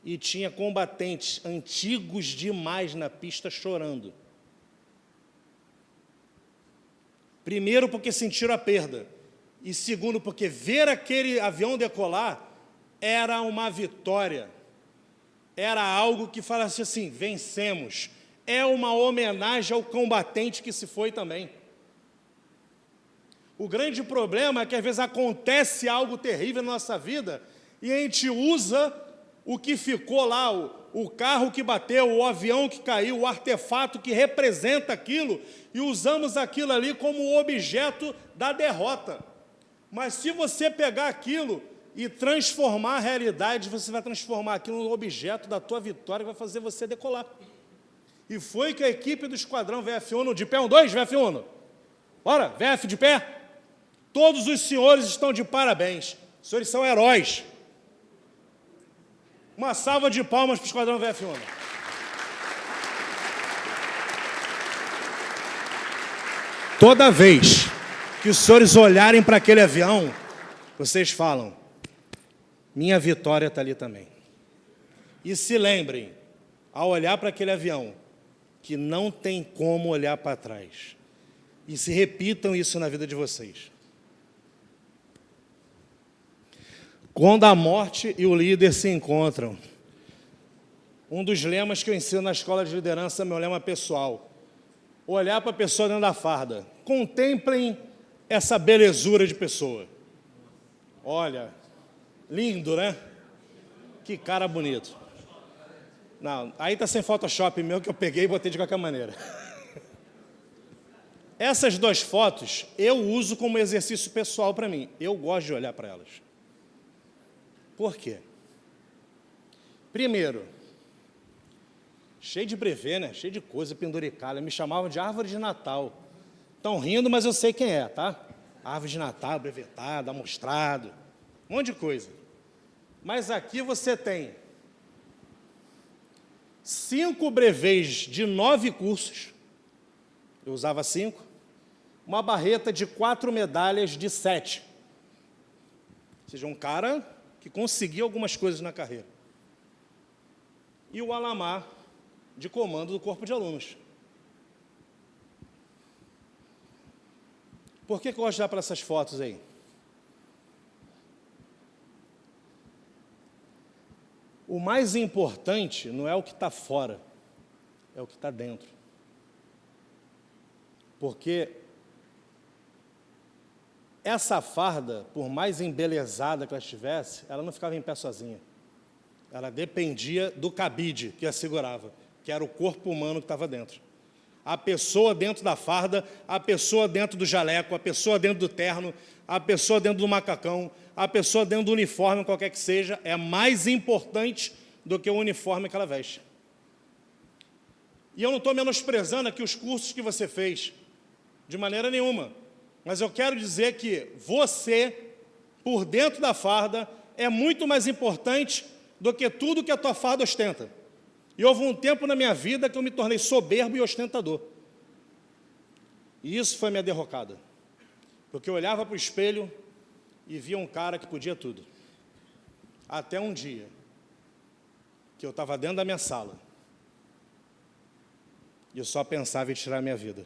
E tinha combatentes antigos demais na pista chorando. Primeiro, porque sentiram a perda. E segundo, porque ver aquele avião decolar era uma vitória. Era algo que falasse assim, vencemos. É uma homenagem ao combatente que se foi também. O grande problema é que às vezes acontece algo terrível na nossa vida e a gente usa o que ficou lá, o carro que bateu, o avião que caiu, o artefato que representa aquilo, e usamos aquilo ali como objeto da derrota. Mas se você pegar aquilo e transformar a realidade, você vai transformar aquilo no objeto da tua vitória, que vai fazer você decolar. E foi que a equipe do Esquadrão VF-1, de pé, 1, 2, VF-1. Bora, VF de pé. Todos os senhores estão de parabéns. Os senhores são heróis. Uma salva de palmas para o Esquadrão VF-1. Toda vez que os senhores olharem para aquele avião, vocês falam, minha vitória está ali também. E se lembrem, ao olhar para aquele avião, que não tem como olhar para trás. E se repitam isso na vida de vocês. Quando a morte e o líder se encontram, um dos lemas que eu ensino na escola de liderança é meu lema pessoal. Olhar para a pessoa dentro da farda. Contemplem essa belezura de pessoa. Olha, lindo, né? Que cara bonito. Não, aí está sem Photoshop meu que eu peguei e botei de qualquer maneira. Essas 2 fotos eu uso como exercício pessoal para mim. Eu gosto de olhar para elas. Por quê? Primeiro, cheio de brevê, né? Cheio de coisa penduricada. Me chamavam de árvore de Natal. Estão rindo, mas eu sei quem é, tá? Árvore de Natal, brevetada, amostrado, um monte de coisa. Mas aqui você tem 5 brevês de 9 cursos. Eu usava 5. Uma barreta de 4 medalhas de 7. Ou seja, um cara que conseguiu algumas coisas na carreira. E o alamar de comando do corpo de alunos. Por que eu gosto de dar para essas fotos aí? O mais importante não é o que está fora, é o que está dentro. Porque essa farda, por mais embelezada que ela estivesse, ela não ficava em pé sozinha. Ela dependia do cabide que a segurava, que era o corpo humano que estava dentro. A pessoa dentro da farda, a pessoa dentro do jaleco, a pessoa dentro do terno, a pessoa dentro do macacão, a pessoa dentro do uniforme, qualquer que seja, é mais importante do que o uniforme que ela veste. E eu não estou menosprezando aqui os cursos que você fez, de maneira nenhuma. Mas eu quero dizer que você, por dentro da farda, é muito mais importante do que tudo que a tua farda ostenta. E houve um tempo na minha vida que eu me tornei soberbo e ostentador. E isso foi minha derrocada. Porque eu olhava para o espelho e via um cara que podia tudo. Até um dia que eu estava dentro da minha sala e eu só pensava em tirar a minha vida.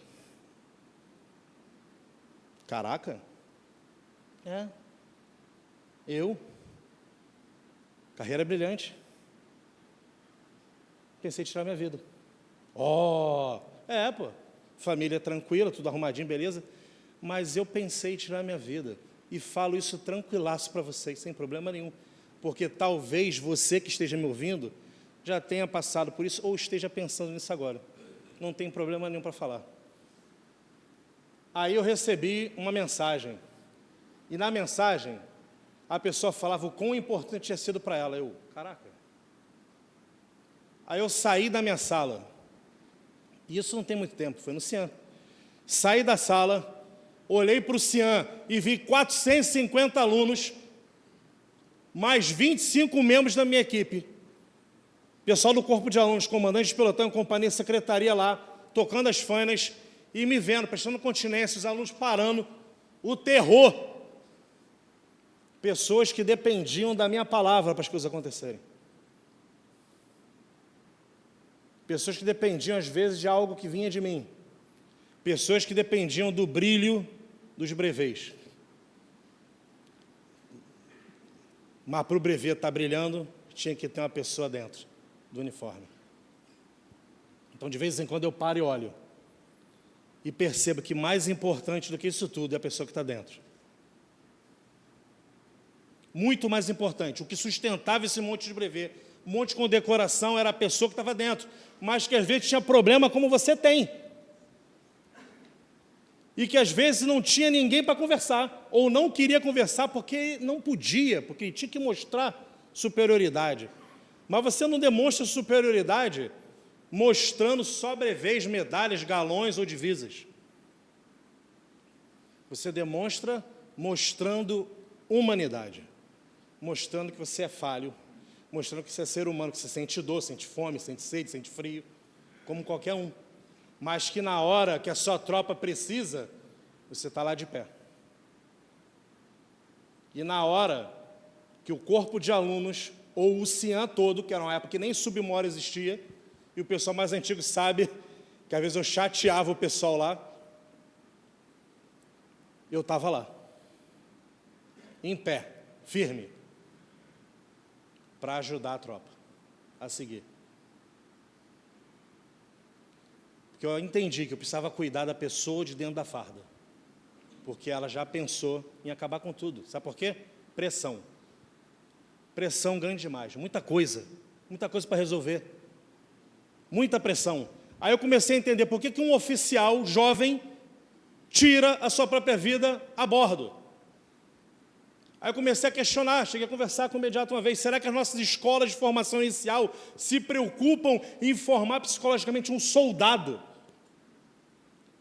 Caraca, eu, carreira brilhante, pensei em tirar a minha vida. Família tranquila, tudo arrumadinho, beleza, mas eu pensei em tirar a minha vida, e falo isso tranquilaço para vocês, sem problema nenhum, porque talvez você que esteja me ouvindo, já tenha passado por isso, ou esteja pensando nisso agora, não tem problema nenhum para falar. Aí eu recebi uma mensagem, e na mensagem, a pessoa falava o quão importante tinha sido para ela. Caraca. Aí eu saí da minha sala, e isso não tem muito tempo, foi no Cian. Saí da sala, olhei para o Cian e vi 450 alunos, mais 25 membros da minha equipe. Pessoal do corpo de alunos, comandante de pelotão, companhia, secretaria lá, tocando as fanas, e me vendo, prestando continência, os alunos parando, o terror. Pessoas que dependiam da minha palavra para as coisas acontecerem. Pessoas que dependiam, às vezes, de algo que vinha de mim. Pessoas que dependiam do brilho dos brevês. Mas para o brevê estar brilhando, tinha que ter uma pessoa dentro do uniforme. Então, de vez em quando, eu paro e olho. E percebo que mais importante do que isso tudo é a pessoa que está dentro. Muito mais importante. O que sustentava esse monte de brevê, um monte com decoração, era a pessoa que estava dentro. Mas que às vezes tinha problema como você tem. E que às vezes não tinha ninguém para conversar. Ou não queria conversar porque não podia, porque tinha que mostrar superioridade. Mas você não demonstra superioridade mostrando só brevês, medalhas, galões ou divisas. Você demonstra mostrando humanidade, mostrando que você é falho, mostrando que você é ser humano, que você sente dor, sente fome, sente sede, sente frio, como qualquer um. Mas que na hora que a sua tropa precisa, você está lá de pé. E na hora que o corpo de alunos, ou o Cian todo, que era uma época que nem Submor existia, e o pessoal mais antigo sabe que às vezes eu chateava o pessoal lá, eu estava lá, em pé, firme, para ajudar a tropa a seguir. Porque eu entendi que eu precisava cuidar da pessoa de dentro da farda, porque ela já pensou em acabar com tudo. Sabe por quê? Pressão. Pressão grande demais, muita coisa para resolver. Muita pressão. Aí eu comecei a entender por que um oficial jovem tira a sua própria vida a bordo. Aí eu comecei a questionar, cheguei a conversar com o imediato uma vez, será que as nossas escolas de formação inicial se preocupam em formar psicologicamente um soldado?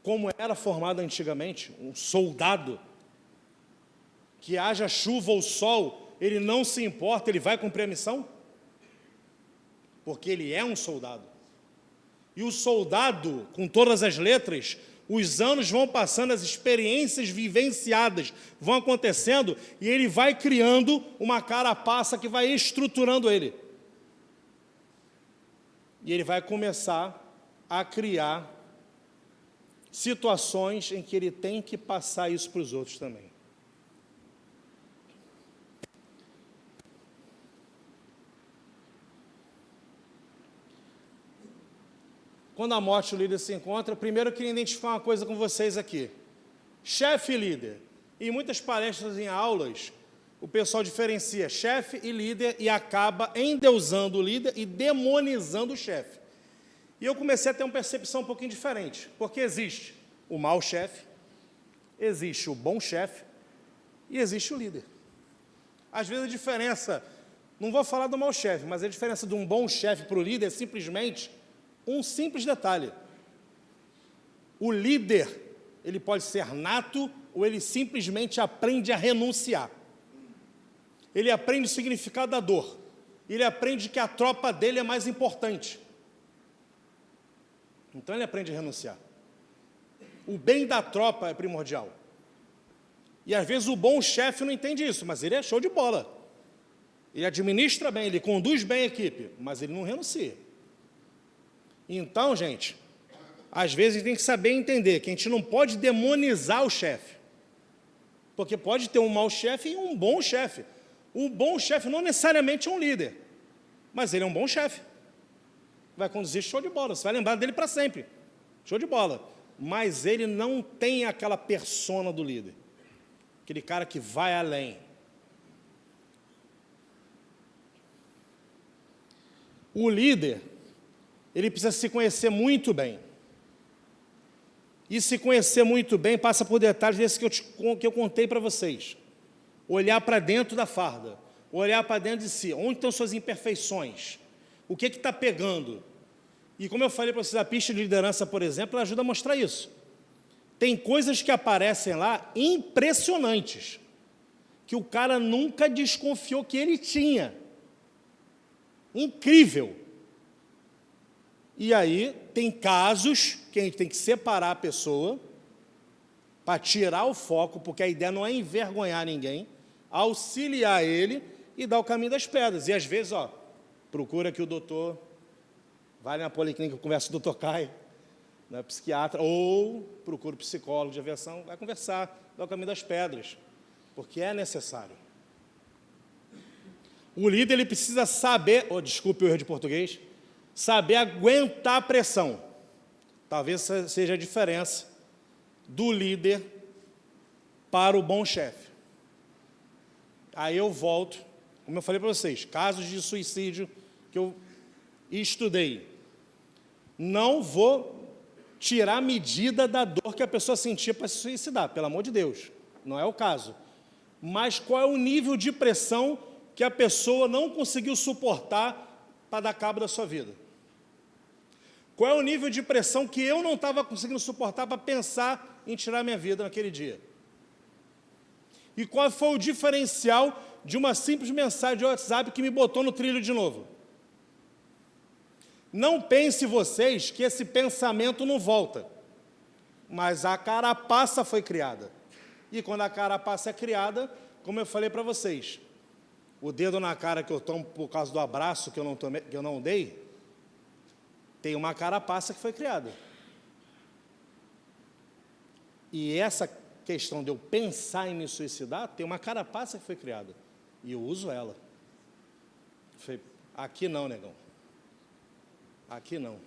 Como era formado antigamente, um soldado, que haja chuva ou sol, ele não se importa, ele vai cumprir a missão? Porque ele é um soldado. E o soldado, com todas as letras, os anos vão passando, as experiências vivenciadas vão acontecendo e ele vai criando uma carapaça que vai estruturando ele. E ele vai começar a criar situações em que ele tem que passar isso para os outros também. Quando a morte e o líder se encontram, primeiro eu queria identificar uma coisa com vocês aqui. Chefe e líder. Em muitas palestras, em aulas, o pessoal diferencia chefe e líder e acaba endeusando o líder e demonizando o chefe. E eu comecei a ter uma percepção um pouquinho diferente, porque existe o mau chefe, existe o bom chefe e existe o líder. Às vezes a diferença, não vou falar do mau chefe, mas a diferença de um bom chefe para o líder é simplesmente Um simples detalhe. O líder, ele pode ser nato ou ele simplesmente aprende a renunciar. Ele aprende o significado da dor. Ele aprende que a tropa dele é mais importante. Então ele aprende a renunciar. O bem da tropa é primordial. E às vezes o bom chefe não entende isso, mas ele é show de bola. Ele administra bem, ele conduz bem a equipe, mas ele não renuncia. Então, gente, às vezes a gente tem que saber entender que a gente não pode demonizar o chefe. Porque pode ter um mau chefe e um bom chefe. Um bom chefe não necessariamente é um líder, mas ele é um bom chefe. Vai conduzir show de bola, você vai lembrar dele para sempre. Show de bola. Mas ele não tem aquela persona do líder. Aquele cara que vai além. O líder, ele precisa se conhecer muito bem. E se conhecer muito bem passa por detalhes desses que eu contei para vocês. Olhar para dentro da farda, olhar para dentro de si. Onde estão suas imperfeições? O que está pegando? E como eu falei para vocês, a pista de liderança, por exemplo, ela ajuda a mostrar isso. Tem coisas que aparecem lá impressionantes, que o cara nunca desconfiou que ele tinha. Incrível. E aí, tem casos que a gente tem que separar a pessoa para tirar o foco, porque a ideia não é envergonhar ninguém, auxiliar ele e dar o caminho das pedras. E às vezes, procura que o doutor, vai na policlínica, conversa com o doutor Caio, né, psiquiatra, ou procura o psicólogo de aviação, vai conversar, dá o caminho das pedras, porque é necessário. O líder, ele precisa saber, desculpe o erro de português, saber aguentar a pressão. Talvez essa seja a diferença do líder para o bom chefe. Aí eu volto, como eu falei para vocês, casos de suicídio que eu estudei. Não vou tirar a medida da dor que a pessoa sentia para se suicidar, pelo amor de Deus, não é o caso. Mas qual é o nível de pressão que a pessoa não conseguiu suportar para dar cabo da sua vida? Qual é o nível de pressão que eu não estava conseguindo suportar para pensar em tirar minha vida naquele dia? E qual foi o diferencial de uma simples mensagem de WhatsApp que me botou no trilho de novo? Não pense vocês que esse pensamento não volta, mas a carapaça foi criada. E quando a carapaça é criada, como eu falei para vocês, o dedo na cara que eu tomo por causa do abraço que eu não dei, tem uma carapaça que foi criada. E essa questão de eu pensar em me suicidar, tem uma carapaça que foi criada. E eu uso ela. Falei, aqui não, negão. Aqui não.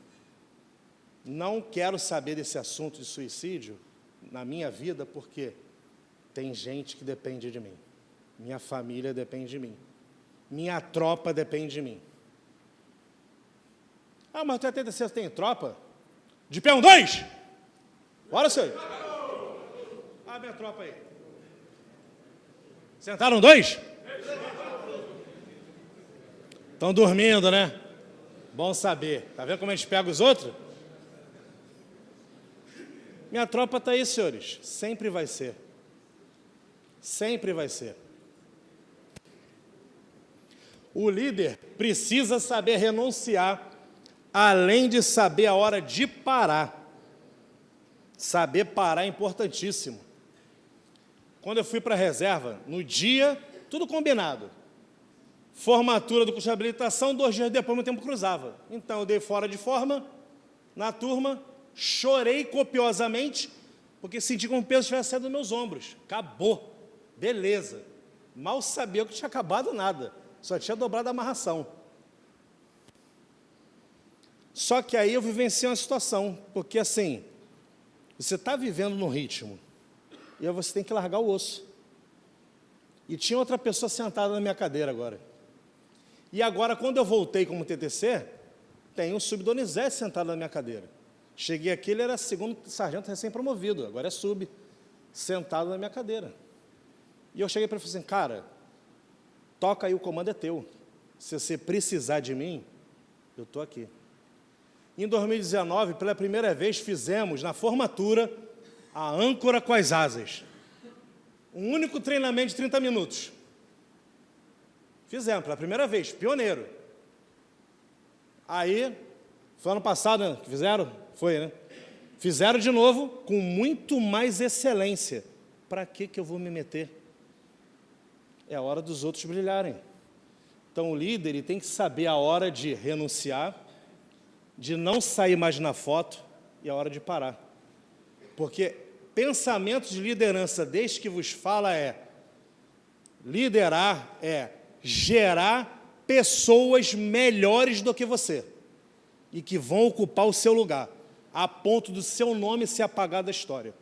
Não quero saber desse assunto de suicídio na minha vida, porque tem gente que depende de mim. Minha família depende de mim. Minha tropa depende de mim. Mas até TTC tem tropa? De pé, 1, 2! Bora, senhor. Minha tropa aí. Sentaram 2? Estão dormindo, né? Bom saber. Está vendo como a gente pega os outros? Minha tropa está aí, senhores. Sempre vai ser. Sempre vai ser. O líder precisa saber renunciar, além de saber a hora de parar. Saber parar é importantíssimo. Quando eu fui para a reserva, no dia, tudo combinado. Formatura do curso de habilitação, 2 dias depois, meu tempo cruzava. Então, eu dei fora de forma, na turma, chorei copiosamente, porque senti como o peso tivesse saído dos meus ombros. Acabou. Beleza. Mal sabia que tinha acabado nada. Só tinha dobrado a amarração. Só que aí eu vivenciei uma situação, porque assim, você está vivendo no ritmo, e aí você tem que largar o osso. E tinha outra pessoa sentada na minha cadeira agora. E agora, quando eu voltei como TTC, tem um subdonizete sentado na minha cadeira. Cheguei aqui, ele era 2º sargento recém-promovido, agora é sub, sentado na minha cadeira. E eu cheguei para ele e falei assim, cara, toca aí, o comando é teu. Se você precisar de mim, eu estou aqui. Em 2019, pela primeira vez, fizemos, na formatura, a âncora com as asas. Um único treinamento de 30 minutos. Fizemos, pela primeira vez, pioneiro. Aí, foi ano passado, né, que fizeram? Foi, né? Fizeram de novo, com muito mais excelência. Para que eu vou me meter? É a hora dos outros brilharem. Então, o líder ele tem que saber a hora de renunciar, de não sair mais na foto e a hora de parar. Porque pensamento de liderança, desde que vos fala, liderar é gerar pessoas melhores do que você e que vão ocupar o seu lugar, a ponto do seu nome ser apagado da história.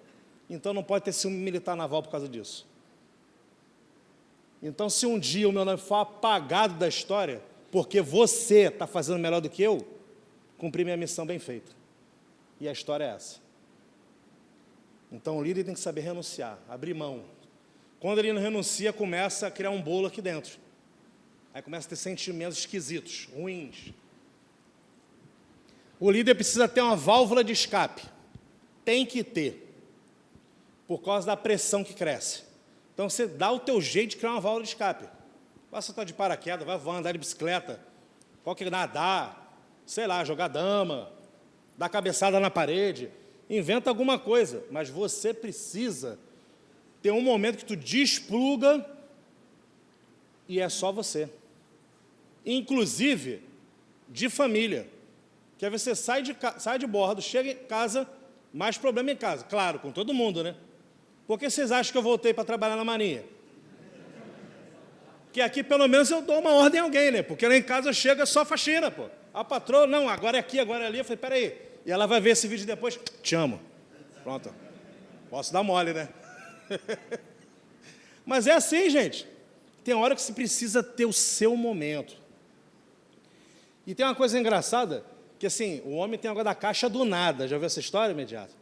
Então, não pode ter sido um militar naval por causa disso. Então, se um dia o meu nome for apagado da história, porque você está fazendo melhor do que eu, cumpri minha missão bem feita. E a história é essa. Então, o líder tem que saber renunciar, abrir mão. Quando ele não renuncia, começa a criar um bolo aqui dentro. Aí começa a ter sentimentos esquisitos, ruins. O líder precisa ter uma válvula de escape. Tem que ter. Por causa da pressão que cresce. Então, você dá o teu jeito de criar uma válvula de escape. Vai saltar de paraquedas, vai voar, andar de bicicleta, nadar, sei lá, jogar dama, dar cabeçada na parede, inventa alguma coisa. Mas você precisa ter um momento que tu despluga e é só você. Inclusive, de família. Que aí você sai de bordo, chega em casa, mais problema em casa. Claro, com todo mundo, né? Por que vocês acham que eu voltei para trabalhar na Marinha? Que aqui, pelo menos, eu dou uma ordem a alguém, né? Porque lá em casa chega só faxina, pô. A patroa, não, agora é aqui, agora é ali. Eu falei, peraí. E ela vai ver esse vídeo depois, te amo. Pronto. Posso dar mole, né? Mas é assim, gente. Tem hora que você precisa ter o seu momento. E tem uma coisa engraçada, que assim, o homem tem agora da caixa do nada. Já ouviu essa história, imediato?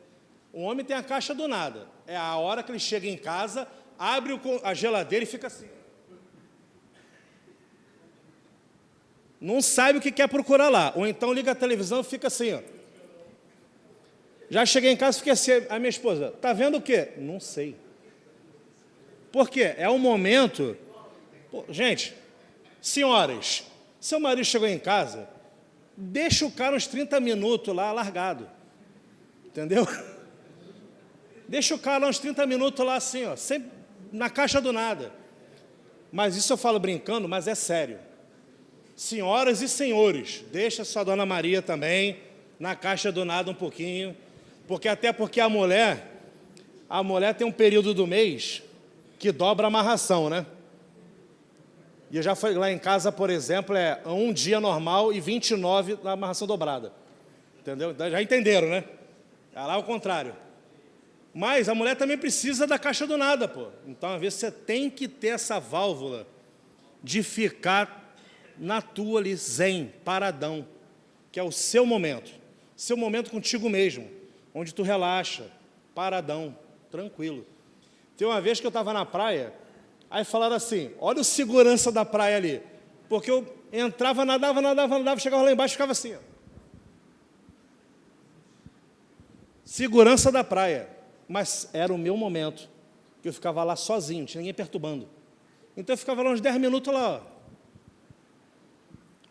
O homem tem a caixa do nada. É a hora que ele chega em casa, abre a geladeira e fica assim. Não sabe o que quer procurar lá. Ou então liga a televisão e fica assim, ó. Já cheguei em casa e fiquei assim, a minha esposa, tá vendo o quê? Não sei. Por quê? É um momento... Pô, gente, senhoras, seu marido chegou em casa, deixa o cara uns 30 minutos lá largado. Entendeu? Deixa o cara uns 30 minutos lá assim, ó, sempre na caixa do nada. Mas isso eu falo brincando, mas é sério. Senhoras e senhores, deixa sua Dona Maria também na caixa do nada um pouquinho, porque a mulher tem um período do mês que dobra a amarração, né? E eu já fui lá em casa, por exemplo, é um dia normal e 29 na amarração dobrada. Entendeu? Já entenderam, né? É lá o contrário. Mas a mulher também precisa da caixa do nada, pô. Então, às vezes, você tem que ter essa válvula de ficar na tua ali, zen, paradão, que é o seu momento contigo mesmo, onde tu relaxa, paradão, tranquilo. Tem uma vez que eu estava na praia, aí falaram assim, olha o segurança da praia ali, porque eu entrava, nadava, chegava lá embaixo e ficava assim, ó. Segurança da praia. Mas era o meu momento, que eu ficava lá sozinho, não tinha ninguém perturbando. Então eu ficava lá uns 10 minutos lá, ó,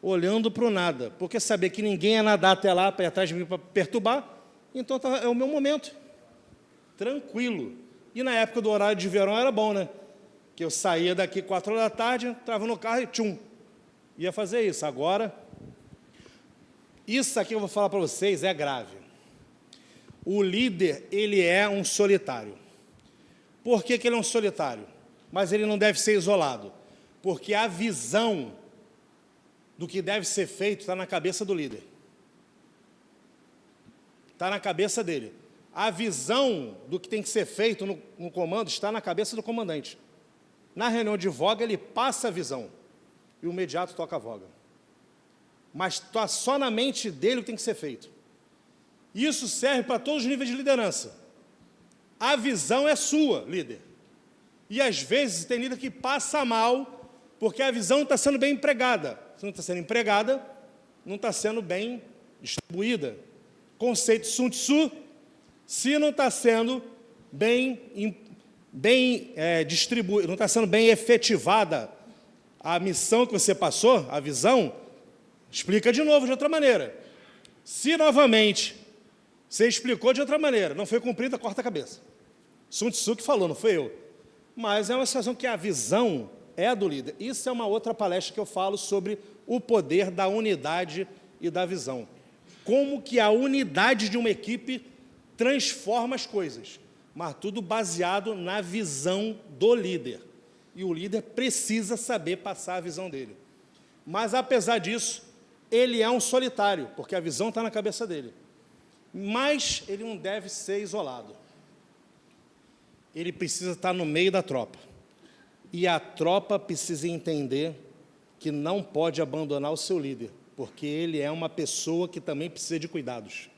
olhando para o nada, porque sabia que ninguém ia nadar até lá para ir atrás de mim para perturbar, então é o meu momento, tranquilo. E na época do horário de verão era bom, né? Que eu saía daqui 4 horas da tarde, entrava no carro e tchum, ia fazer isso. Agora, isso aqui que eu vou falar para vocês é grave. O líder, ele é um solitário. Por que ele é um solitário? Mas ele não deve ser isolado. Porque a visão do que deve ser feito está na cabeça do líder. Está na cabeça dele. A visão do que tem que ser feito no comando está na cabeça do comandante. Na reunião de voga, ele passa a visão. E o imediato toca a voga. Mas está só na mente dele o que tem que ser feito. Isso serve para todos os níveis de liderança. A visão é sua, líder. E às vezes tem líder que passa mal, porque a visão não está sendo bem empregada. Se não está sendo empregada, não está sendo bem distribuída. Conceito Sun Tzu, se não está sendo distribuída, não está sendo bem efetivada a missão que você passou, a visão, explica de novo, de outra maneira. Se, novamente, você explicou de outra maneira, não foi cumprida, corta a cabeça. Sun Tzu que falou, não foi eu. Mas é uma situação que a visão é a do líder. Isso é uma outra palestra que eu falo sobre o poder da unidade e da visão. Como que a unidade de uma equipe transforma as coisas, mas tudo baseado na visão do líder. E o líder precisa saber passar a visão dele. Mas, apesar disso, ele é um solitário, porque a visão está na cabeça dele. Mas ele não deve ser isolado. Ele precisa estar no meio da tropa. E a tropa precisa entender que não pode abandonar o seu líder, porque ele é uma pessoa que também precisa de cuidados.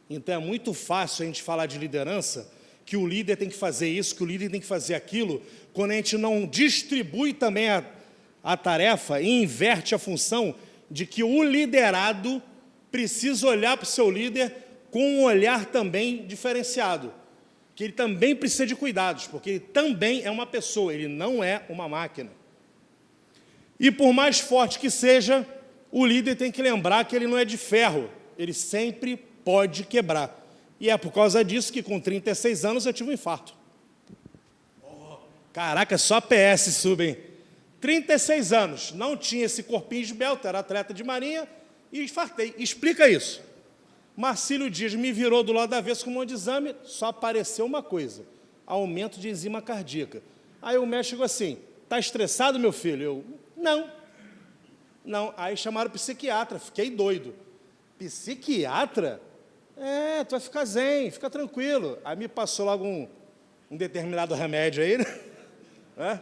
Então é muito fácil a gente falar de liderança, que o líder tem que fazer isso, que o líder tem que fazer aquilo, quando a gente não distribui também a tarefa e inverte a função de que o liderado precisa olhar para o seu líder com um olhar também diferenciado, que ele também precisa de cuidados, porque ele também é uma pessoa, ele não é uma máquina. E por mais forte que seja, o líder tem que lembrar que ele não é de ferro, ele sempre pode quebrar. E é por causa disso que com 36 anos eu tive um infarto. Caraca, só PS subem. 36 anos, não tinha esse corpinho esbelto, era atleta de marinha e infartei. Explica isso. Marcílio Dias me virou do lado avesso com um monte de exame, só apareceu uma coisa, aumento de enzima cardíaca. Aí o médico chegou assim, está estressado, meu filho? Eu, não. Aí chamaram o psiquiatra, fiquei doido. Psiquiatra? Tu vai ficar zen, fica tranquilo. Aí me passou logo um determinado remédio aí, né?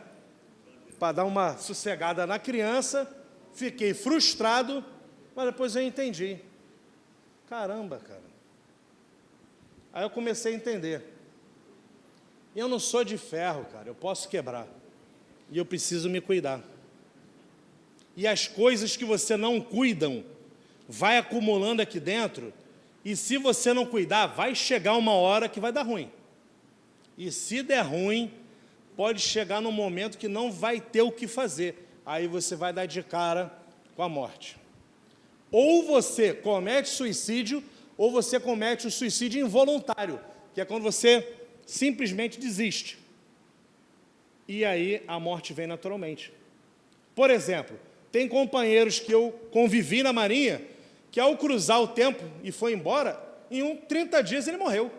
Para dar uma sossegada na criança, fiquei frustrado, mas depois eu entendi. Caramba, cara. Aí eu comecei a entender. Eu não sou de ferro, cara, eu posso quebrar. E eu preciso me cuidar. E as coisas que você não cuidam, vai acumulando aqui dentro, e se você não cuidar, vai chegar uma hora que vai dar ruim. E se der ruim, pode chegar num momento que não vai ter o que fazer. Aí você vai dar de cara com a morte. Ou você comete suicídio, ou você comete o suicídio involuntário, que é quando você simplesmente desiste. E aí a morte vem naturalmente. Por exemplo, tem companheiros que eu convivi na Marinha, que ao cruzar o tempo e foi embora, em 30 dias ele morreu.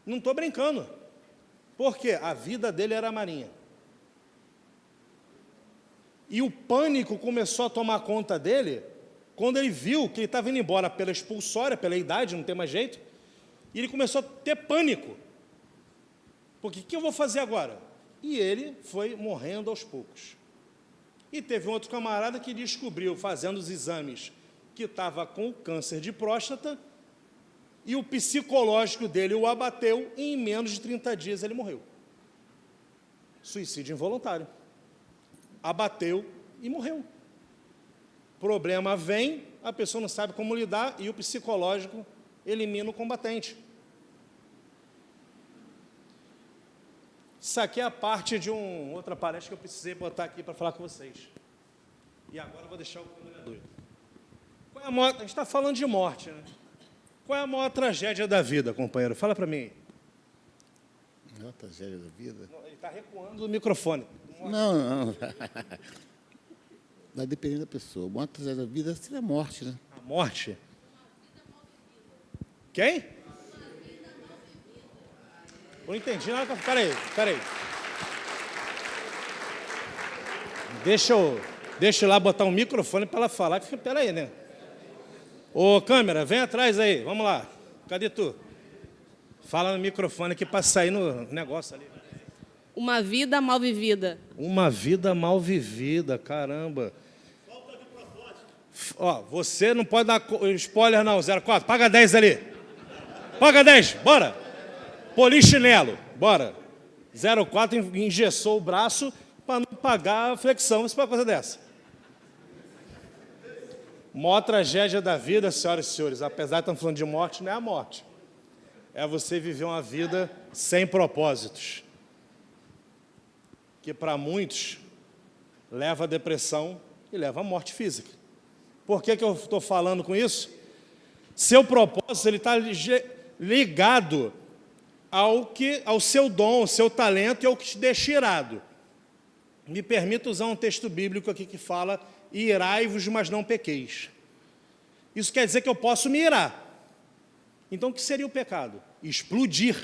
Não estou brincando. Por quê? A vida dele era a Marinha. E o pânico começou a tomar conta dele quando ele viu que ele estava indo embora pela expulsória, pela idade, não tem mais jeito, e ele começou a ter pânico. Porque o que eu vou fazer agora? E ele foi morrendo aos poucos. E teve um outro camarada que descobriu, fazendo os exames, que estava com câncer de próstata, e o psicológico dele o abateu, e em menos de 30 dias ele morreu. Suicídio involuntário. Abateu e morreu. Problema vem, a pessoa não sabe como lidar, e o psicológico elimina o combatente. Isso aqui é a parte de outra palestra que eu precisei botar aqui para falar com vocês. E agora eu vou deixar o câmera doido. A gente está falando de morte, né? Qual é a maior tragédia da vida, companheiro? Fala para mim. A maior tragédia da vida? Não, ele está recuando do microfone. Não. Vai depender da pessoa. A maior tragédia da vida seria a morte, né? A morte? Quem? Não entendi nada. Peraí. Deixa eu lá botar um microfone para ela falar. Peraí, né? Ô, câmera, vem atrás aí. Vamos lá. Cadê tu? Fala no microfone aqui para sair no negócio ali. Uma vida mal vivida. Uma vida mal vivida, caramba. Falta de propósito. Ó, você não pode dar spoiler não, 04. Paga 10 ali. Paga 10, bora. Polichinelo, bora. 04 engessou o braço para não pagar a flexão. Isso é uma coisa dessa. Maior tragédia da vida, senhoras e senhores, apesar de estarmos falando de morte, não é a morte. É você viver uma vida sem propósitos. Que para muitos leva à depressão e leva à morte física. Por que eu estou falando com isso? Seu propósito ele está ligado ao seu dom, ao seu talento e ao que te deixa irado. Me permita usar um texto bíblico aqui que fala: irai-vos, mas não pequeis. Isso quer dizer que eu posso me irar. Então, o que seria o pecado? Explodir.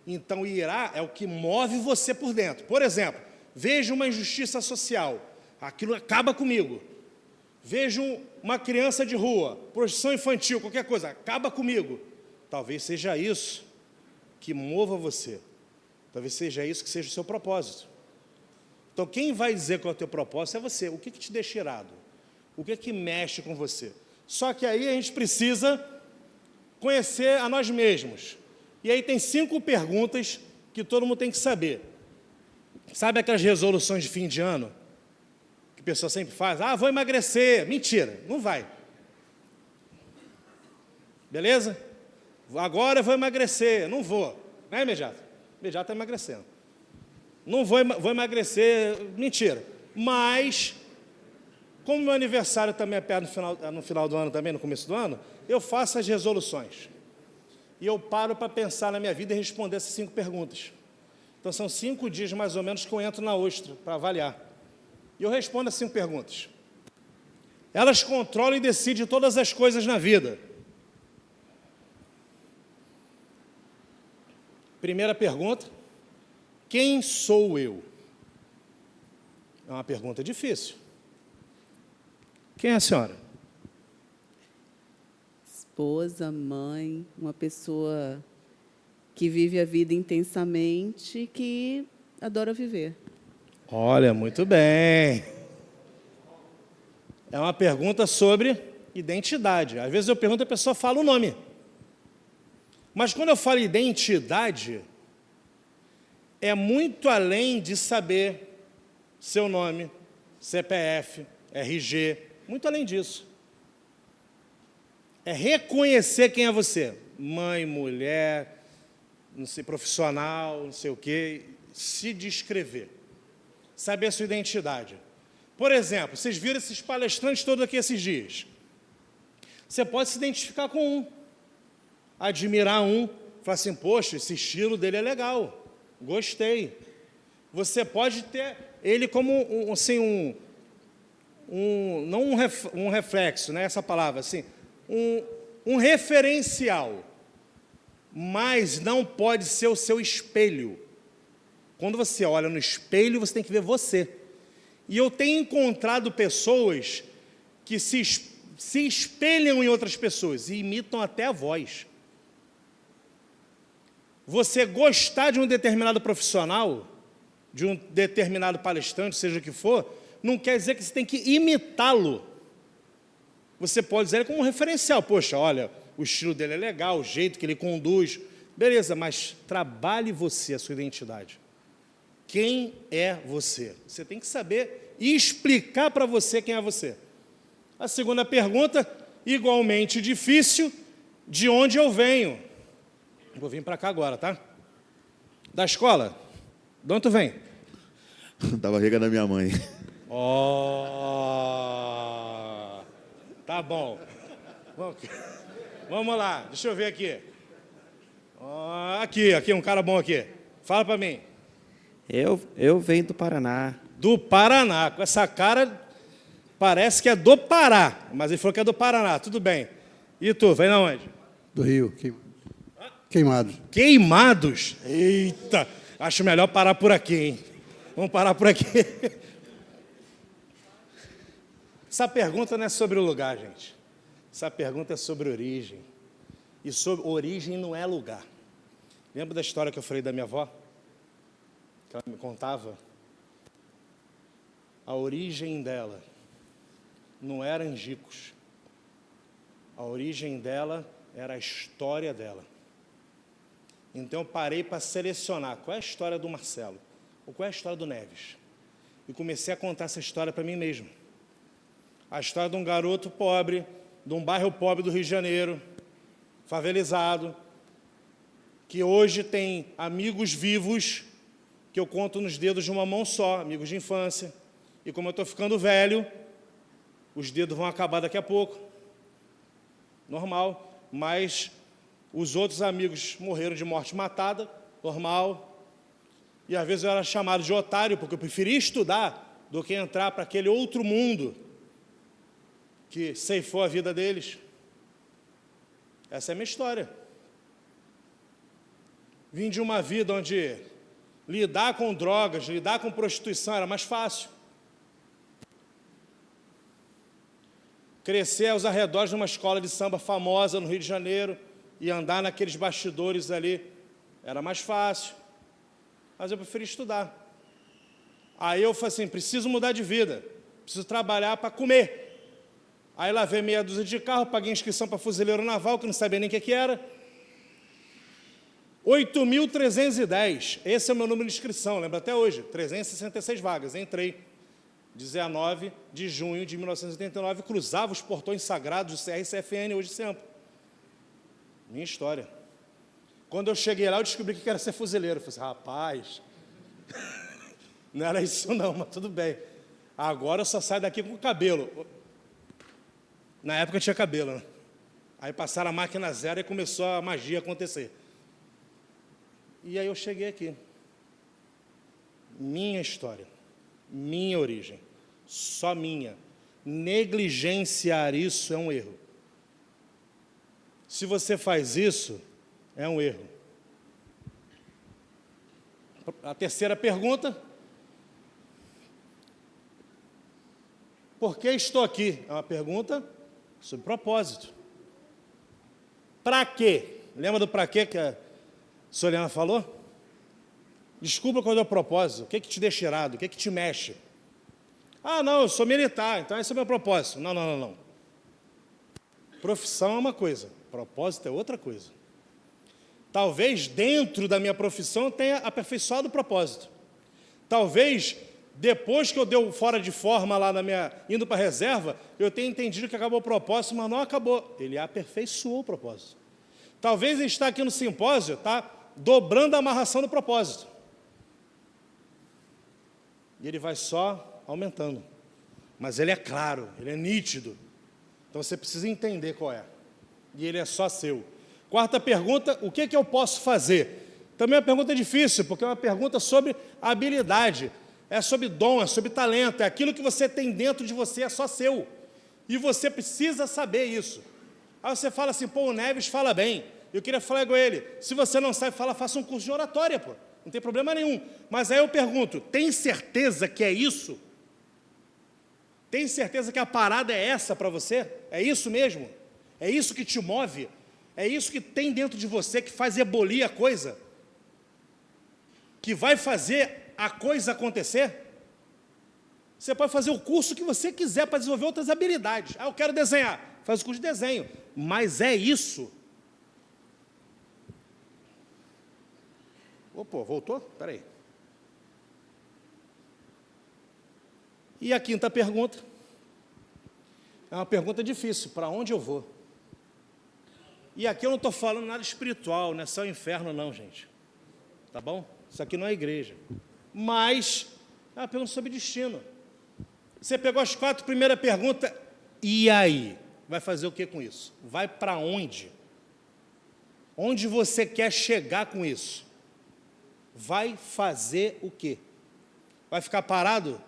Então, irar é o que move você por dentro. Por exemplo, vejo uma injustiça social, aquilo acaba comigo. Vejo uma criança de rua, prostituição infantil, qualquer coisa, acaba comigo. Talvez seja isso que mova você. Talvez seja isso que seja o seu propósito. Então, quem vai dizer qual é o teu propósito é você. O que te deixa irado? O que mexe com você? Só que aí a gente precisa conhecer a nós mesmos. E aí tem 5 perguntas que todo mundo tem que saber. Sabe aquelas resoluções de fim de ano? Que a pessoa sempre faz: vou emagrecer. Mentira, não vai. Beleza? Agora eu vou emagrecer. Não vou. Não é imediato? Imediato está emagrecendo. Não vou emagrecer. Mentira. Mas, como meu aniversário também é perto no final do ano, também no começo do ano, eu faço as resoluções. E eu paro para pensar na minha vida e responder essas 5 perguntas. Então, são 5 dias, mais ou menos, que eu entro na Ostra para avaliar. E eu respondo as 5 perguntas. Elas controlam e decidem todas as coisas na vida. Primeira pergunta: quem sou eu? É uma pergunta difícil. Quem é a senhora? Esposa, mãe, uma pessoa que vive a vida intensamente, que adora viver. Olha, muito bem. É uma pergunta sobre identidade. Às vezes eu pergunto e a pessoa fala o nome. Mas quando eu falo identidade, é muito além de saber seu nome, CPF, RG, muito além disso. É reconhecer quem é você. Mãe, mulher, não sei, profissional, não sei o quê. Se descrever. Saber a sua identidade. Por exemplo, vocês viram esses palestrantes todos aqui esses dias. Você pode se identificar com um. Admirar um. Falar assim: poxa, esse estilo dele é legal. Gostei. Você pode ter ele como não um reflexo, né, essa palavra, assim, um referencial, mas não pode ser o seu espelho. Quando você olha no espelho, você tem que ver você. E eu tenho encontrado pessoas que se espelham em outras pessoas e imitam até a voz. Você gostar de um determinado profissional, de um determinado palestrante, seja o que for, não quer dizer que você tem que imitá-lo. Você pode dizer ele como um referencial. Poxa, olha, o estilo dele é legal, o jeito que ele conduz. Beleza, mas trabalhe você, a sua identidade. Quem é você? Você tem que saber e explicar para você quem é você. A segunda pergunta, igualmente difícil: de onde eu venho? Vou vir para cá agora, tá? Da escola? De onde tu vem? Da barriga da minha mãe. Tá bom. Vamos lá, deixa eu ver aqui. Aqui, um cara bom aqui. Fala para mim. Eu venho do Paraná. Do Paraná. Com essa cara, parece que é do Pará. Mas ele falou que é do Paraná. Tudo bem. E tu, vem de onde? Do Rio. Queimados. Queimados? Eita, acho melhor parar por aqui, hein? Vamos parar por aqui. Essa pergunta não é sobre o lugar, gente. Essa pergunta é sobre origem. E sobre origem não é lugar. Lembra da história que eu falei da minha avó? Que ela me contava? A origem dela não era Angicos. A origem dela era a história dela. Então eu parei para selecionar qual é a história do Marcelo, ou qual é a história do Neves. E comecei a contar essa história para mim mesmo. A história de um garoto pobre, de um bairro pobre do Rio de Janeiro, favelizado, que hoje tem amigos vivos, que eu conto nos dedos de uma mão só, amigos de infância. E como eu estou ficando velho, os dedos vão acabar daqui a pouco. Normal. Mas os outros amigos morreram de morte matada, normal. E às vezes eu era chamado de otário, porque eu preferia estudar do que entrar para aquele outro mundo que ceifou a vida deles. Essa é a minha história. Vim de uma vida onde lidar com drogas, lidar com prostituição era mais fácil. Crescer aos arredores de uma escola de samba famosa no Rio de Janeiro e andar naqueles bastidores ali era mais fácil. Mas eu preferi estudar. Aí eu falei assim, preciso mudar de vida, preciso trabalhar para comer. Aí lavei meia dúzia de carro, paguei inscrição para fuzileiro naval, que não sabia nem o que era. 8.310, esse é o meu número de inscrição, lembro até hoje, 366 vagas, entrei. 19 de junho de 1989, cruzava os portões sagrados do CR-CFN, hoje sempre. Minha história. Quando eu cheguei lá, eu descobri que era ser fuzileiro. Eu falei assim, rapaz, não era isso não, mas tudo bem. Agora eu só saio daqui com o cabelo. Na época tinha cabelo, né? Aí passaram a máquina zero e começou a magia a acontecer. E aí eu cheguei aqui. Minha história, minha origem, só minha. Negligenciar isso é um erro. Se você faz isso, é um erro. A terceira pergunta. Por que estou aqui? É uma pergunta sobre propósito. Para quê? Lembra do para quê que a Soliana falou? Desculpa qual é o propósito. O que te deixa irado? O que te mexe? Ah, não, eu sou militar, então esse é o meu propósito. Não. Profissão é uma coisa, propósito é outra coisa. Talvez dentro da minha profissão eu tenha aperfeiçoado o propósito. Talvez depois que eu dei fora de forma lá indo para a reserva, eu tenha entendido que acabou o propósito, mas não acabou. Ele aperfeiçoou o propósito. Talvez ele está aqui no simpósio, está dobrando a amarração do propósito. E ele vai só aumentando. Mas ele é claro, ele é nítido. Então você precisa entender qual é. E ele é só seu. Quarta pergunta, o que eu posso fazer? Também é uma pergunta difícil, porque é uma pergunta sobre habilidade. É sobre dom, é sobre talento, é aquilo que você tem dentro de você, é só seu. E você precisa saber isso. Aí você fala assim, pô, o Neves fala bem. Eu queria falar com ele, se você não sabe falar, faça um curso de oratória, pô. Não tem problema nenhum. Mas aí eu pergunto, tem certeza que é isso? Tem certeza que a parada é essa para você? É isso mesmo? É isso que te move? É isso que tem dentro de você que faz ebolir a coisa? Que vai fazer a coisa acontecer? Você pode fazer o curso que você quiser para desenvolver outras habilidades. Ah, eu quero desenhar. Faz o curso de desenho. Mas é isso? Opa, voltou? Espera aí. E a quinta pergunta. É uma pergunta difícil. Para onde eu vou? E aqui eu não estou falando nada espiritual, não é só o inferno não, gente. Tá bom? Isso aqui não é igreja. Mas é uma pergunta sobre destino. Você pegou as 4 primeiras perguntas, e aí? Vai fazer o que com isso? Vai para onde? Onde você quer chegar com isso? Vai fazer o quê? Vai ficar parado?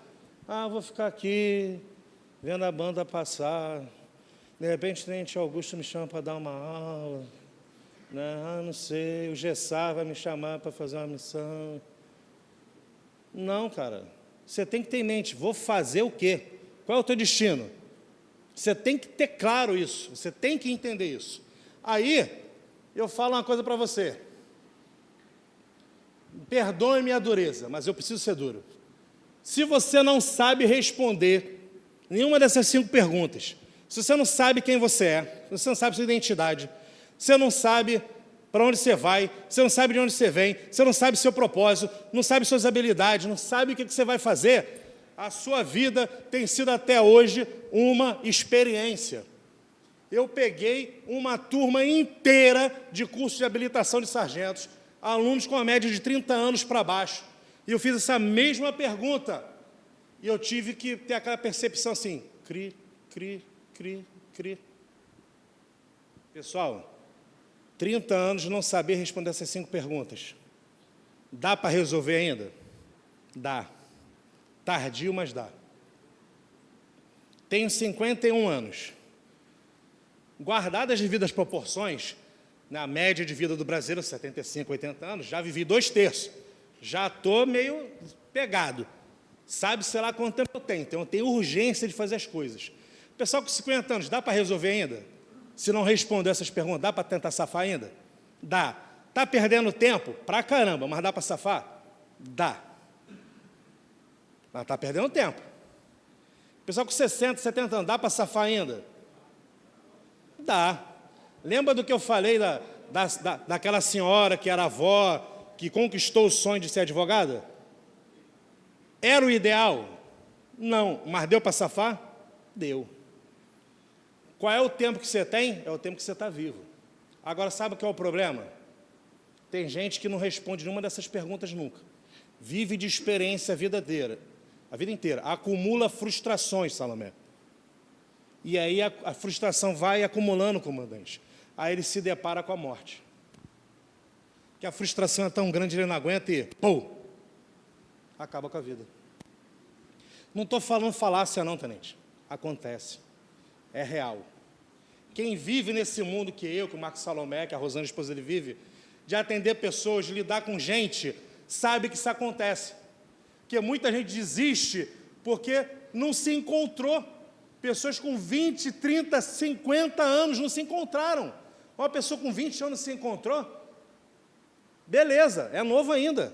Ah, vou ficar aqui, vendo a banda passar. De repente, o Tenente Augusto me chama para dar uma aula. Não sei, o Gessar vai me chamar para fazer uma missão. Não, cara. Você tem que ter em mente, vou fazer o quê? Qual é o teu destino? Você tem que ter claro isso, você tem que entender isso. Aí, eu falo uma coisa para você. Perdoe minha dureza, mas eu preciso ser duro. Se você não sabe responder nenhuma dessas 5 perguntas, se você não sabe quem você é, se você não sabe sua identidade, você não sabe para onde você vai, você não sabe de onde você vem, você não sabe seu propósito, não sabe suas habilidades, não sabe o que você vai fazer, A sua vida tem sido até hoje uma experiência. Eu peguei uma turma inteira de curso de habilitação de sargentos, alunos com a média de 30 anos para baixo, e eu fiz essa mesma pergunta, e eu tive que ter aquela percepção assim, cri, cri, cri, cri. Pessoal, 30 anos de não saber responder essas 5 perguntas. Dá para resolver ainda? Dá. Tardio, mas dá. Tenho 51 anos. Guardadas as devidas proporções, na média de vida do brasileiro, 75, 80 anos, já vivi 2/3. Já estou meio pegado. Sabe, sei lá quanto tempo eu tenho. Então, eu tenho urgência de fazer as coisas. Pessoal com 50 anos, dá para resolver ainda? Se não responder essas perguntas, dá para tentar safar ainda? Dá. Está perdendo tempo? Pra caramba, mas dá para safar? Dá. Mas está perdendo tempo. Pessoal com 60, 70 anos, dá para safar ainda? Dá. Lembra do que eu falei daquela senhora que era avó, que conquistou o sonho de ser advogada? Era o ideal? Não. Mas deu para safar? Deu. Qual é o tempo que você tem? É o tempo que você está vivo. Agora, sabe o que é o problema? Tem gente que não responde nenhuma dessas perguntas nunca. Vive de experiência a vida inteira. Acumula frustrações, Salomé. E aí a frustração vai acumulando, comandante. Aí ele se depara com a morte. Que a frustração é tão grande, ele não aguenta e, pô, acaba com a vida. Não estou falando falácia não, tenente. Acontece. É real. Quem vive nesse mundo que eu, que o Marcos Salomé, que a Rosana, a esposa dele, vive, de atender pessoas, de lidar com gente, sabe que isso acontece. Que muita gente desiste porque não se encontrou. Pessoas com 20, 30, 50 anos não se encontraram. Uma pessoa com 20 anos se encontrou? Beleza, é novo ainda.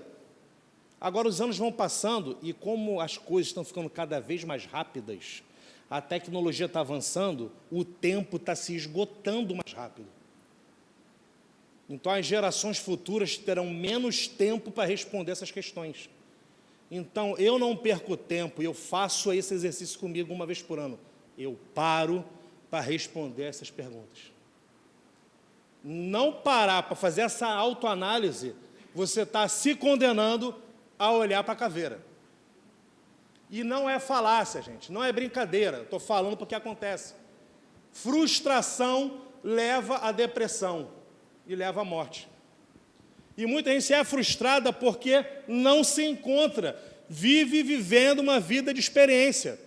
Agora os anos vão passando e como as coisas estão ficando cada vez mais rápidas, a tecnologia está avançando, o tempo está se esgotando mais rápido. Então as gerações futuras terão menos tempo para responder essas questões. Então eu não perco tempo, eu faço esse exercício comigo uma vez por ano. Eu paro para responder essas perguntas. Não parar para fazer essa autoanálise, você está se condenando a olhar para a caveira. E não é falácia, gente, não é brincadeira, estou falando porque acontece. Frustração leva à depressão e leva à morte. E muita gente é frustrada porque não se encontra, vive vivendo uma vida de experiência.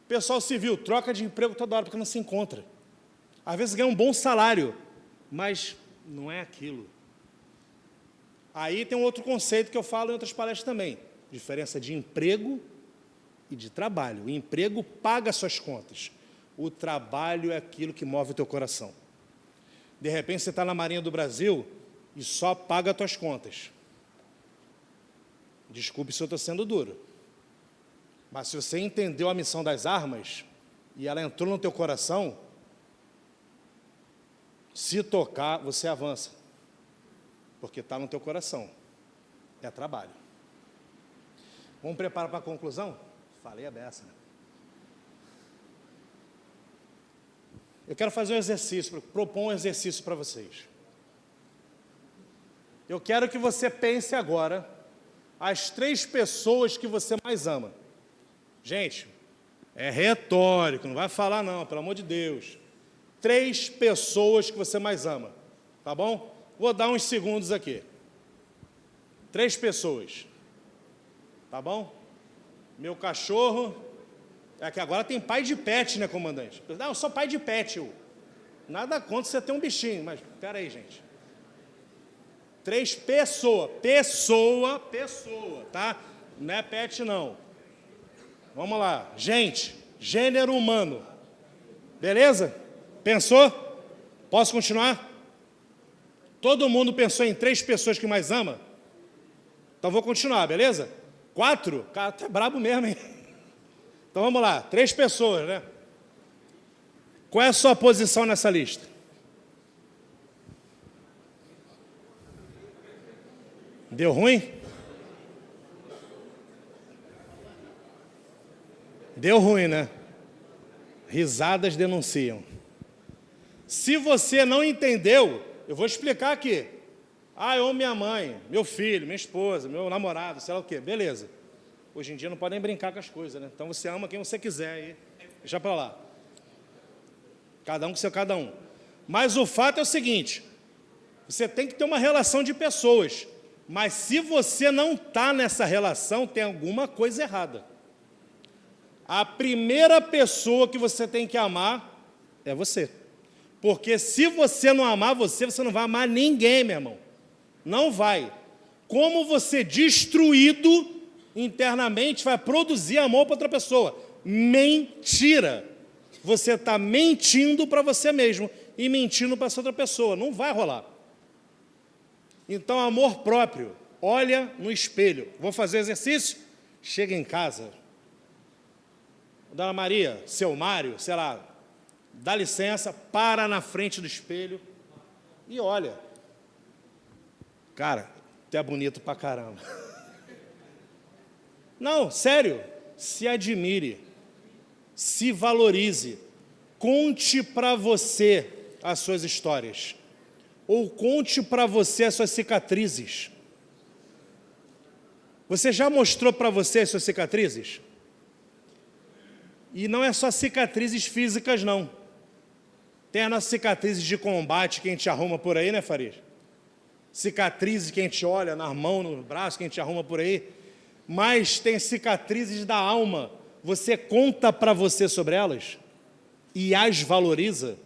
Pessoal civil, troca de emprego toda hora porque não se encontra. Às vezes ganha um bom salário, mas não é aquilo. Aí tem um outro conceito que eu falo em outras palestras também. Diferença de emprego e de trabalho. O emprego paga suas contas. O trabalho é aquilo que move o teu coração. De repente você está na Marinha do Brasil e só paga as tuas contas. Desculpe se eu estou sendo duro. Mas se você entendeu a missão das armas e ela entrou no teu coração, se tocar, você avança. Porque está no teu coração. É trabalho. Vamos preparar para a conclusão? Falei a beça, né? Eu quero fazer um exercício, propor um exercício para vocês. Eu quero que você pense agora as 3 pessoas que você mais ama. Gente, é retórico, não vai falar não, pelo amor de Deus. 3 pessoas que você mais ama, tá bom? Vou dar uns segundos aqui. 3 pessoas, tá bom? Meu cachorro, é que agora tem pai de pet, né, comandante? Não, eu sou pai de pet, eu. Nada contra você ter um bichinho, mas espera aí, gente. 3 pessoas, pessoa, tá? Não é pet, não. Vamos lá, gente, gênero humano. Beleza? Pensou? Posso continuar? Todo mundo pensou em 3 pessoas que mais ama? Então vou continuar, beleza? 4? Cara, tu é brabo mesmo, hein? Então vamos lá, 3 pessoas, né? Qual é a sua posição nessa lista? Deu ruim? Deu ruim, né? Risadas denunciam. Se você não entendeu, eu vou explicar aqui. Ah, eu amo minha mãe, meu filho, minha esposa, meu namorado, sei lá o quê. Beleza. Hoje em dia não podem brincar com as coisas, né? Então você ama quem você quiser aí. Deixa pra lá. Cada um com seu cada um. Mas o fato é o seguinte, você tem que ter uma relação de pessoas. Mas se você não está nessa relação, tem alguma coisa errada. A primeira pessoa que você tem que amar é você. Porque se você não amar você não vai amar ninguém, meu irmão. Não vai. Como você destruído internamente vai produzir amor para outra pessoa? Mentira. Você está mentindo para você mesmo e mentindo para essa outra pessoa. Não vai rolar. Então, amor próprio. Olha no espelho. Vou fazer exercício? Chega em casa. Dona Maria, seu Mário, sei lá, dá licença, para na frente do espelho e olha. Cara, tu é bonito pra caramba. Não, sério, se admire, se valorize, conte para você as suas histórias, ou conte para você as suas cicatrizes. Você já mostrou para você as suas cicatrizes? E não é só cicatrizes físicas, não. Tem as nossas cicatrizes de combate que a gente arruma por aí, né, Farias? Cicatrizes que a gente olha na mão, no braço, que a gente arruma por aí. Mas tem cicatrizes da alma. Você conta para você sobre elas e as valoriza.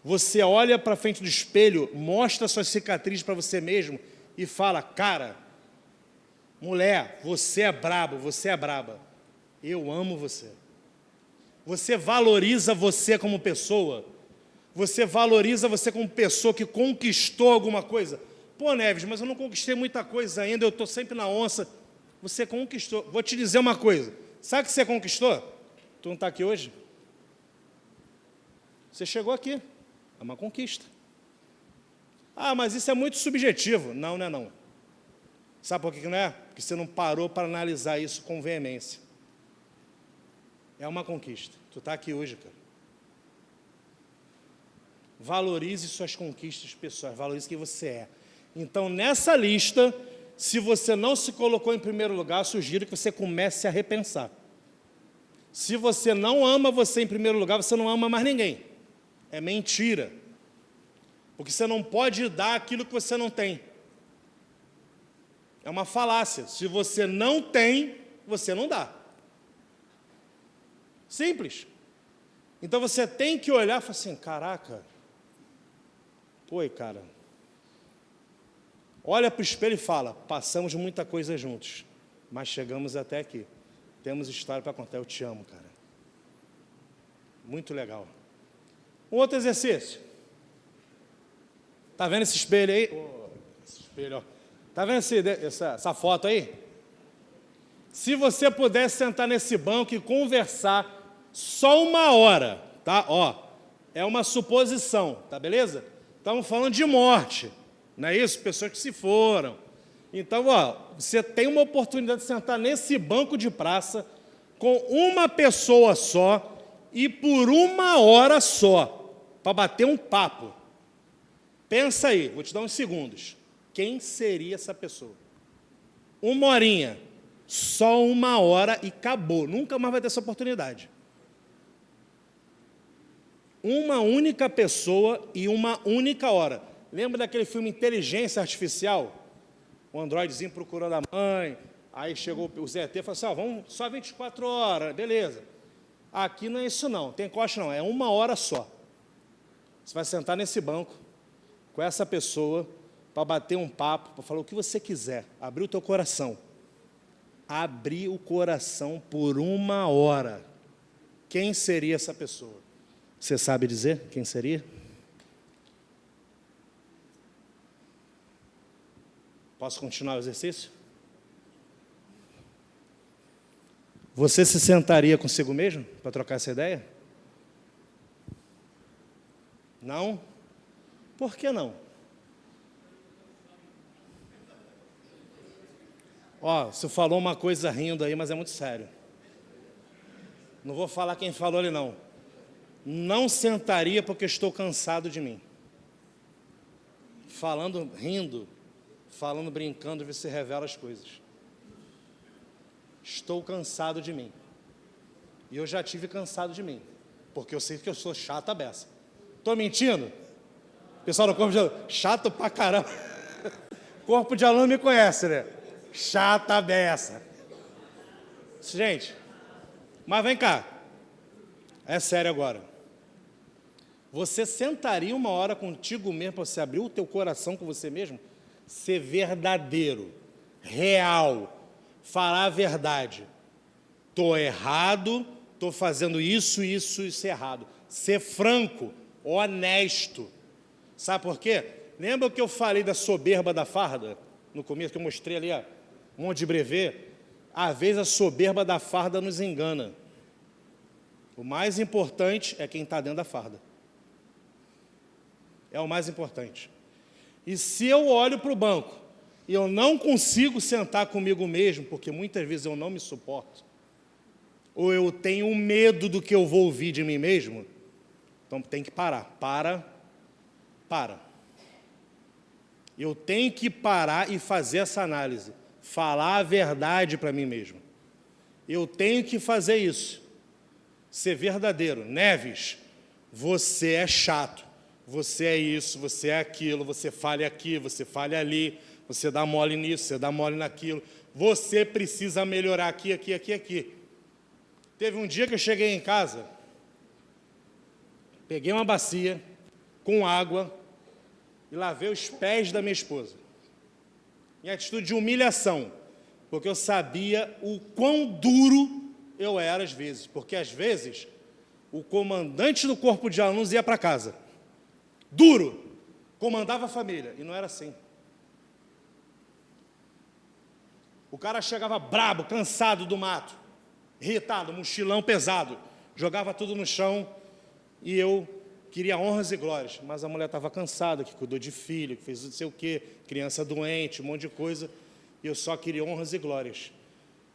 Você olha para frente do espelho, mostra suas cicatrizes para você mesmo e fala, cara, mulher, você é brabo, você é braba. Eu amo você. Você valoriza você como pessoa. Você valoriza você como pessoa que conquistou alguma coisa. Pô, Neves, mas eu não conquistei muita coisa ainda, eu estou sempre na onça. Você conquistou. Vou te dizer uma coisa. Sabe o que você conquistou? Tu não está aqui hoje? Você chegou aqui. É uma conquista. Ah, mas isso é muito subjetivo. Não, não é não. Sabe por que não é? Porque você não parou para analisar isso com veemência. É uma conquista. Tu está aqui hoje, cara. Valorize suas conquistas pessoais, valorize quem você é. Então, nessa lista, se você não se colocou em primeiro lugar, sugiro que você comece a repensar. Se você não ama você em primeiro lugar, você não ama mais ninguém. É mentira. Porque você não pode dar aquilo que você não tem. É uma falácia. Se você não tem, você não dá. Simples. Então você tem que olhar e falar assim, caraca, pô, cara, olha para o espelho e fala, passamos muita coisa juntos, mas chegamos até aqui. Temos história para contar, eu te amo, cara. Muito legal. Um outro exercício. Tá vendo esse espelho aí? Oh, esse espelho, ó. Tá vendo essa foto aí? Se você pudesse sentar nesse banco e conversar só 1 hora, tá? Ó, é uma suposição, tá beleza? Estamos falando de morte, não é isso? Pessoas que se foram. Então, ó, você tem uma oportunidade de sentar nesse banco de praça com uma pessoa só e por 1 hora só, para bater um papo. Pensa aí, vou te dar uns segundos. Quem seria essa pessoa? 1 horinha, só 1 hora e acabou. Nunca mais vai ter essa oportunidade. Uma única pessoa e 1 única hora. Lembra daquele filme Inteligência Artificial? O androidezinho procurando a mãe, aí chegou o ZT e falou assim, ó, vamos só 24 horas, beleza. Aqui não é isso não, tem costa não, é 1 hora só. Você vai sentar nesse banco com essa pessoa para bater um papo, para falar o que você quiser, abrir o teu coração. Abrir o coração por 1 hora. Quem seria essa pessoa? Você sabe dizer quem seria? Posso continuar o exercício? Você se sentaria consigo mesmo para trocar essa ideia? Não? Por que não? Ó, você falou uma coisa rindo aí, mas é muito sério. Não vou falar quem falou ali, não. Não sentaria porque estou cansado de mim. Falando, rindo, falando, brincando, você revela as coisas. Estou cansado de mim. E eu já tive cansado de mim, porque eu sei que eu sou chato a beça. Estou mentindo? Pessoal do corpo de aluno, chato pra caramba. Corpo de aluno me conhece, né? Chata a beça. Gente, mas vem cá. É sério agora. Você sentaria uma hora contigo mesmo para você abrir o teu coração com você mesmo? Ser verdadeiro, real, falar a verdade. Estou errado, estou fazendo isso errado. Ser franco, honesto. Sabe por quê? Lembra que eu falei da soberba da farda? No começo, que eu mostrei ali, ó, um monte de brevê? Às vezes a soberba da farda nos engana. O mais importante é quem está dentro da farda. É o mais importante. E se eu olho para o banco e eu não consigo sentar comigo mesmo, porque muitas vezes eu não me suporto, ou eu tenho medo do que eu vou ouvir de mim mesmo, então tem que parar. Para. Eu tenho que parar e fazer essa análise. Falar a verdade para mim mesmo. Eu tenho que fazer isso. Ser verdadeiro. Neves, você é chato. Você é isso, você é aquilo, você falha aqui, você falha ali, você dá mole nisso, você dá mole naquilo. Você precisa melhorar aqui. Teve um dia que eu cheguei em casa, peguei uma bacia com água e lavei os pés da minha esposa. Em atitude de humilhação, porque eu sabia o quão duro eu era às vezes. Porque às vezes o comandante do corpo de alunos ia para casa. Duro, comandava a família, e não era assim. O cara chegava brabo, cansado do mato, irritado, mochilão pesado, jogava tudo no chão, e eu queria honras e glórias, mas a mulher estava cansada, que cuidou de filho, que fez não sei o quê, criança doente, um monte de coisa, e eu só queria honras e glórias.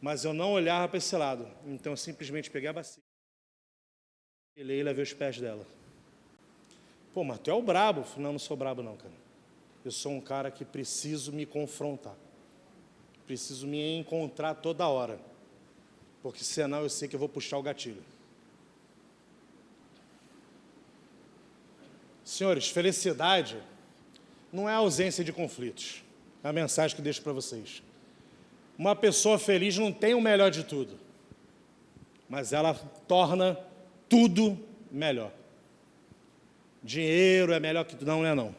Mas eu não olhava para esse lado, então eu simplesmente peguei a bacia, e lavei os pés dela. Pô, mas tu é o brabo. Eu falei, não sou brabo não, cara. Eu sou um cara que preciso me confrontar. Preciso me encontrar toda hora. Porque senão eu sei que eu vou puxar o gatilho. Senhores, felicidade não é a ausência de conflitos. É a mensagem que eu deixo para vocês. Uma pessoa feliz não tem o melhor de tudo. Mas ela torna tudo melhor. Dinheiro é melhor que tudo. Não é não.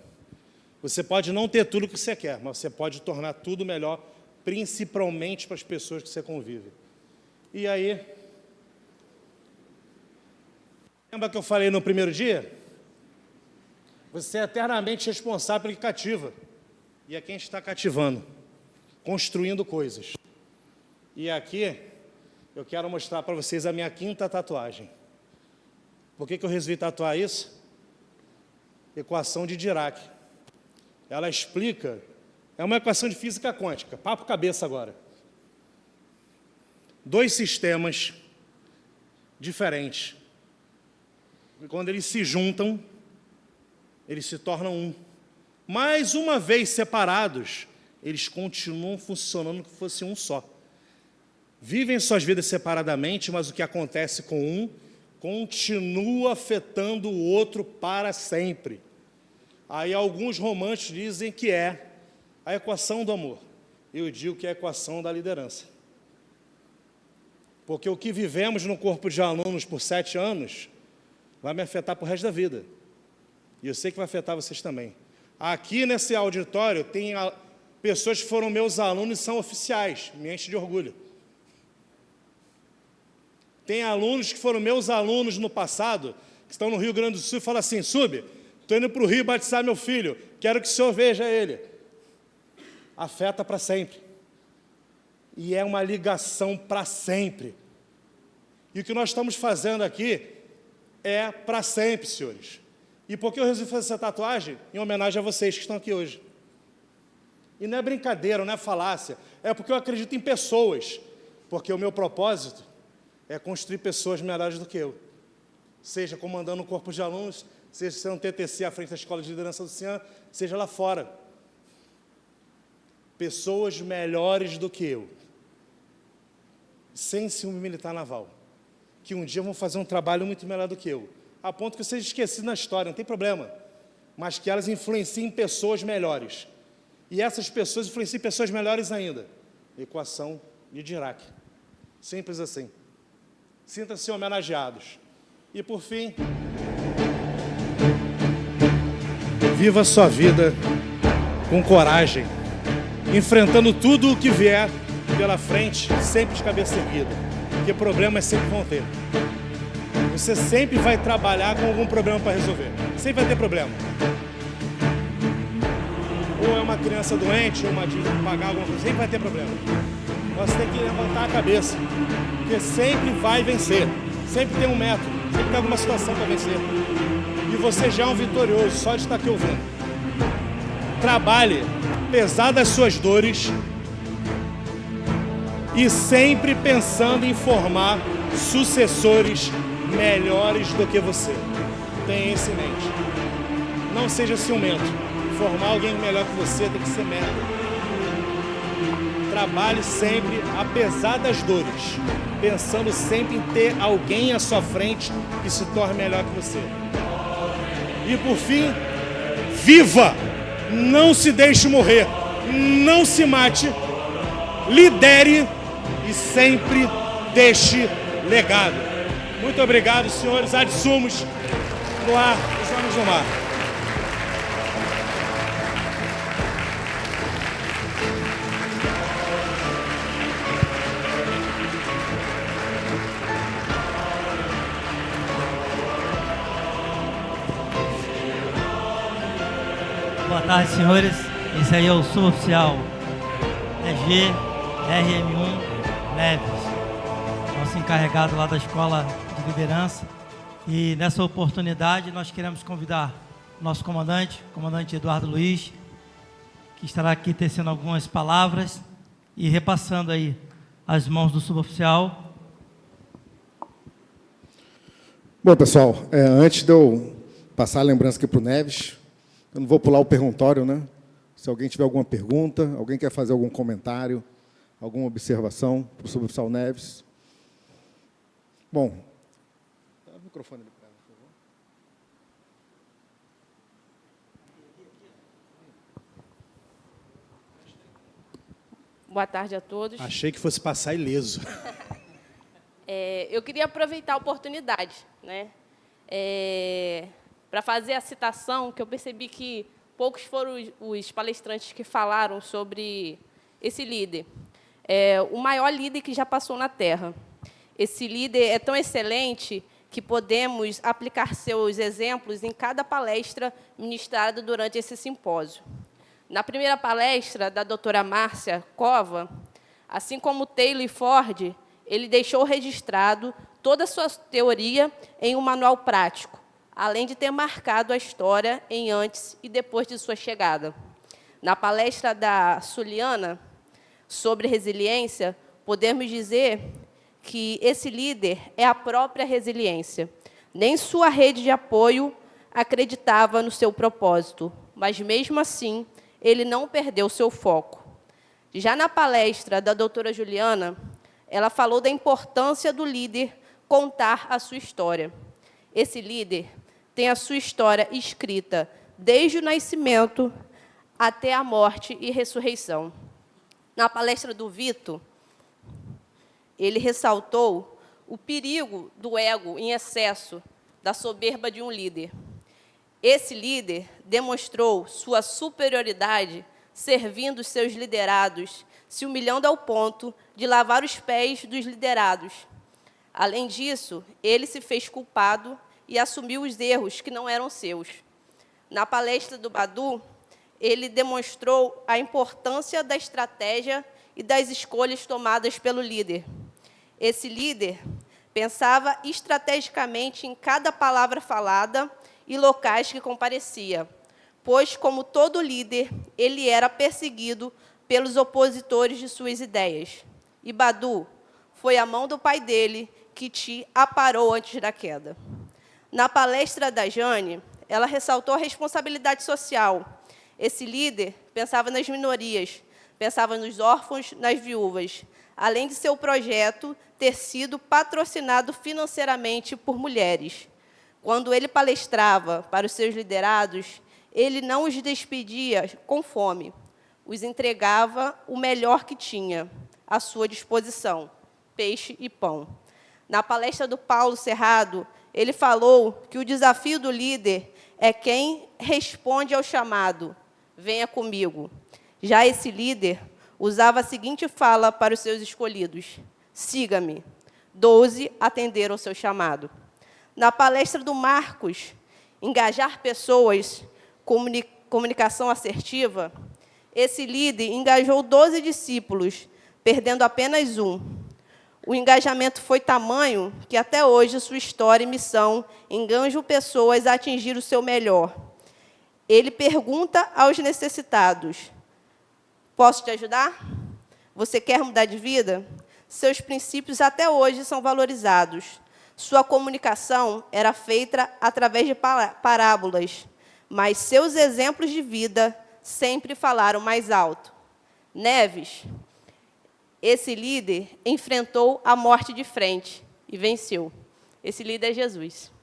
Você pode não ter tudo o que você quer, mas você pode tornar tudo melhor, principalmente para as pessoas que você convive. E aí, lembra que eu falei no primeiro dia? Você é eternamente responsável pelo que cativa. E é quem está cativando, construindo coisas. E aqui, eu quero mostrar para vocês a minha 5ª tatuagem. Por que eu resolvi tatuar isso? Equação de Dirac. Ela explica, é uma equação de física quântica, papo cabeça agora. 2 sistemas diferentes. E quando eles se juntam, eles se tornam um. Mas uma vez separados, eles continuam funcionando como se fosse um só. Vivem suas vidas separadamente, mas o que acontece com um continua afetando o outro para sempre. Aí alguns românticos dizem que é a equação do amor. Eu digo que é a equação da liderança. Porque o que vivemos no corpo de alunos por 7 anos vai me afetar para o resto da vida. E eu sei que vai afetar vocês também. Aqui nesse auditório tem pessoas que foram meus alunos e são oficiais. Me enche de orgulho. Tem alunos que foram meus alunos no passado, que estão no Rio Grande do Sul e falam assim, Sub, estou indo para o Rio batizar meu filho, quero que o senhor veja ele. Afeta para sempre. E é uma ligação para sempre. E o que nós estamos fazendo aqui é para sempre, senhores. E por que eu resolvi fazer essa tatuagem? Em homenagem a vocês que estão aqui hoje. E não é brincadeira, não é falácia, é porque eu acredito em pessoas. Porque o meu propósito é construir pessoas melhores do que eu. Seja comandando um corpo de alunos, seja sendo TTC à frente da Escola de Liderança do CIAN, seja lá fora. Pessoas melhores do que eu. Sem ciúme militar naval. Que um dia vão fazer um trabalho muito melhor do que eu. A ponto que eu seja esquecido na história, não tem problema. Mas que elas influenciem pessoas melhores. E essas pessoas influenciem pessoas melhores ainda. Equação de Dirac. Simples assim. Sintam-se homenageados. E, por fim, viva a sua vida com coragem, enfrentando tudo o que vier pela frente, sempre de cabeça erguida, porque problemas sempre vão ter. Você sempre vai trabalhar com algum problema para resolver. Sempre vai ter problema. Ou é uma criança doente, ou uma dívida para pagar, alguma coisa, sempre vai ter problema. Você tem que levantar a cabeça, porque sempre vai vencer. Sempre tem um método, sempre tem alguma situação para vencer. E você já é um vitorioso, só de estar aqui ouvindo. Trabalhe, apesar das suas dores, e sempre pensando em formar sucessores melhores do que você. Tenha isso em mente. Não seja ciumento. Formar alguém melhor que você tem que ser meta. Trabalhe sempre, apesar das dores, pensando sempre em ter alguém à sua frente que se torne melhor que você. E por fim, viva! Não se deixe morrer, não se mate, lidere e sempre deixe legado. Muito obrigado, senhores ad sumos, no ar, os homens do mar. Boa tarde, senhores. Esse aí é o suboficial EG RM1 Neves, nosso encarregado lá da Escola de Liderança. E nessa oportunidade nós queremos convidar o nosso comandante, o comandante Eduardo Luiz, que estará aqui tecendo algumas palavras e repassando aí as mãos do suboficial. Bom, pessoal, antes de eu passar a lembrança aqui para o Neves, eu não vou pular o perguntório, né? Se alguém tiver alguma pergunta, alguém quer fazer algum comentário, alguma observação para o suboficial Neves. Bom, dá o microfone ali para ela, por favor. Boa tarde a todos. Achei que fosse passar ileso. Eu queria aproveitar a oportunidade, né, para fazer a citação, que eu percebi que poucos foram os palestrantes que falaram sobre esse líder. O maior líder que já passou na Terra. Esse líder é tão excelente que podemos aplicar seus exemplos em cada palestra ministrada durante esse simpósio. Na primeira palestra da doutora Márcia Cova, assim como Taylor e Ford, ele deixou registrado toda a sua teoria em um manual prático, além de ter marcado a história em antes e depois de sua chegada. Na palestra da Suliana, sobre resiliência, podemos dizer que esse líder é a própria resiliência. Nem sua rede de apoio acreditava no seu propósito, mas, mesmo assim, ele não perdeu seu foco. Já na palestra da doutora Juliana, ela falou da importância do líder contar a sua história. Esse líder tem a sua história escrita desde o nascimento até a morte e ressurreição. Na palestra do Vitor, ele ressaltou o perigo do ego em excesso, da soberba de um líder. Esse líder demonstrou sua superioridade servindo os seus liderados, se humilhando ao ponto de lavar os pés dos liderados. Além disso, ele se fez culpado e assumiu os erros que não eram seus. Na palestra do Badu, ele demonstrou a importância da estratégia e das escolhas tomadas pelo líder. Esse líder pensava estrategicamente em cada palavra falada e locais que comparecia, pois, como todo líder, ele era perseguido pelos opositores de suas ideias. E Badu foi a mão do pai dele que te aparou antes da queda. Na palestra da Jane, ela ressaltou a responsabilidade social. Esse líder pensava nas minorias, pensava nos órfãos, nas viúvas, além de seu projeto ter sido patrocinado financeiramente por mulheres. Quando ele palestrava para os seus liderados, ele não os despedia com fome, os entregava o melhor que tinha à sua disposição, peixe e pão. Na palestra do Paulo Cerrado, ele falou que o desafio do líder é quem responde ao chamado, venha comigo. Já esse líder usava a seguinte fala para os seus escolhidos, siga-me. 12 atenderam ao seu chamado. Na palestra do Marcos, engajar pessoas, comunicação assertiva, esse líder engajou 12 discípulos, perdendo apenas um. O engajamento foi tamanho que, até hoje, sua história e missão engajam pessoas a atingir o seu melhor. Ele pergunta aos necessitados, posso te ajudar? Você quer mudar de vida? Seus princípios até hoje são valorizados. Sua comunicação era feita através de parábolas, mas seus exemplos de vida sempre falaram mais alto. Neves, esse líder enfrentou a morte de frente e venceu. Esse líder é Jesus.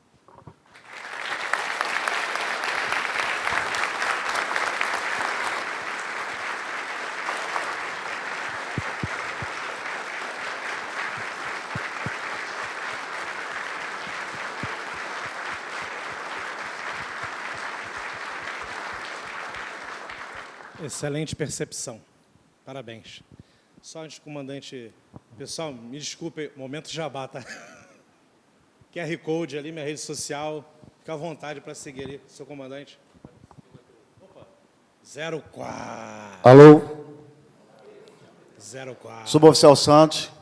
Excelente percepção. Parabéns. Só antes, comandante... Pessoal, me desculpe, momento jabá, tá? QR Code ali, minha rede social. Fica à vontade para seguir ali, seu comandante. Opa. 04. Alô? 04. Suboficial Santos.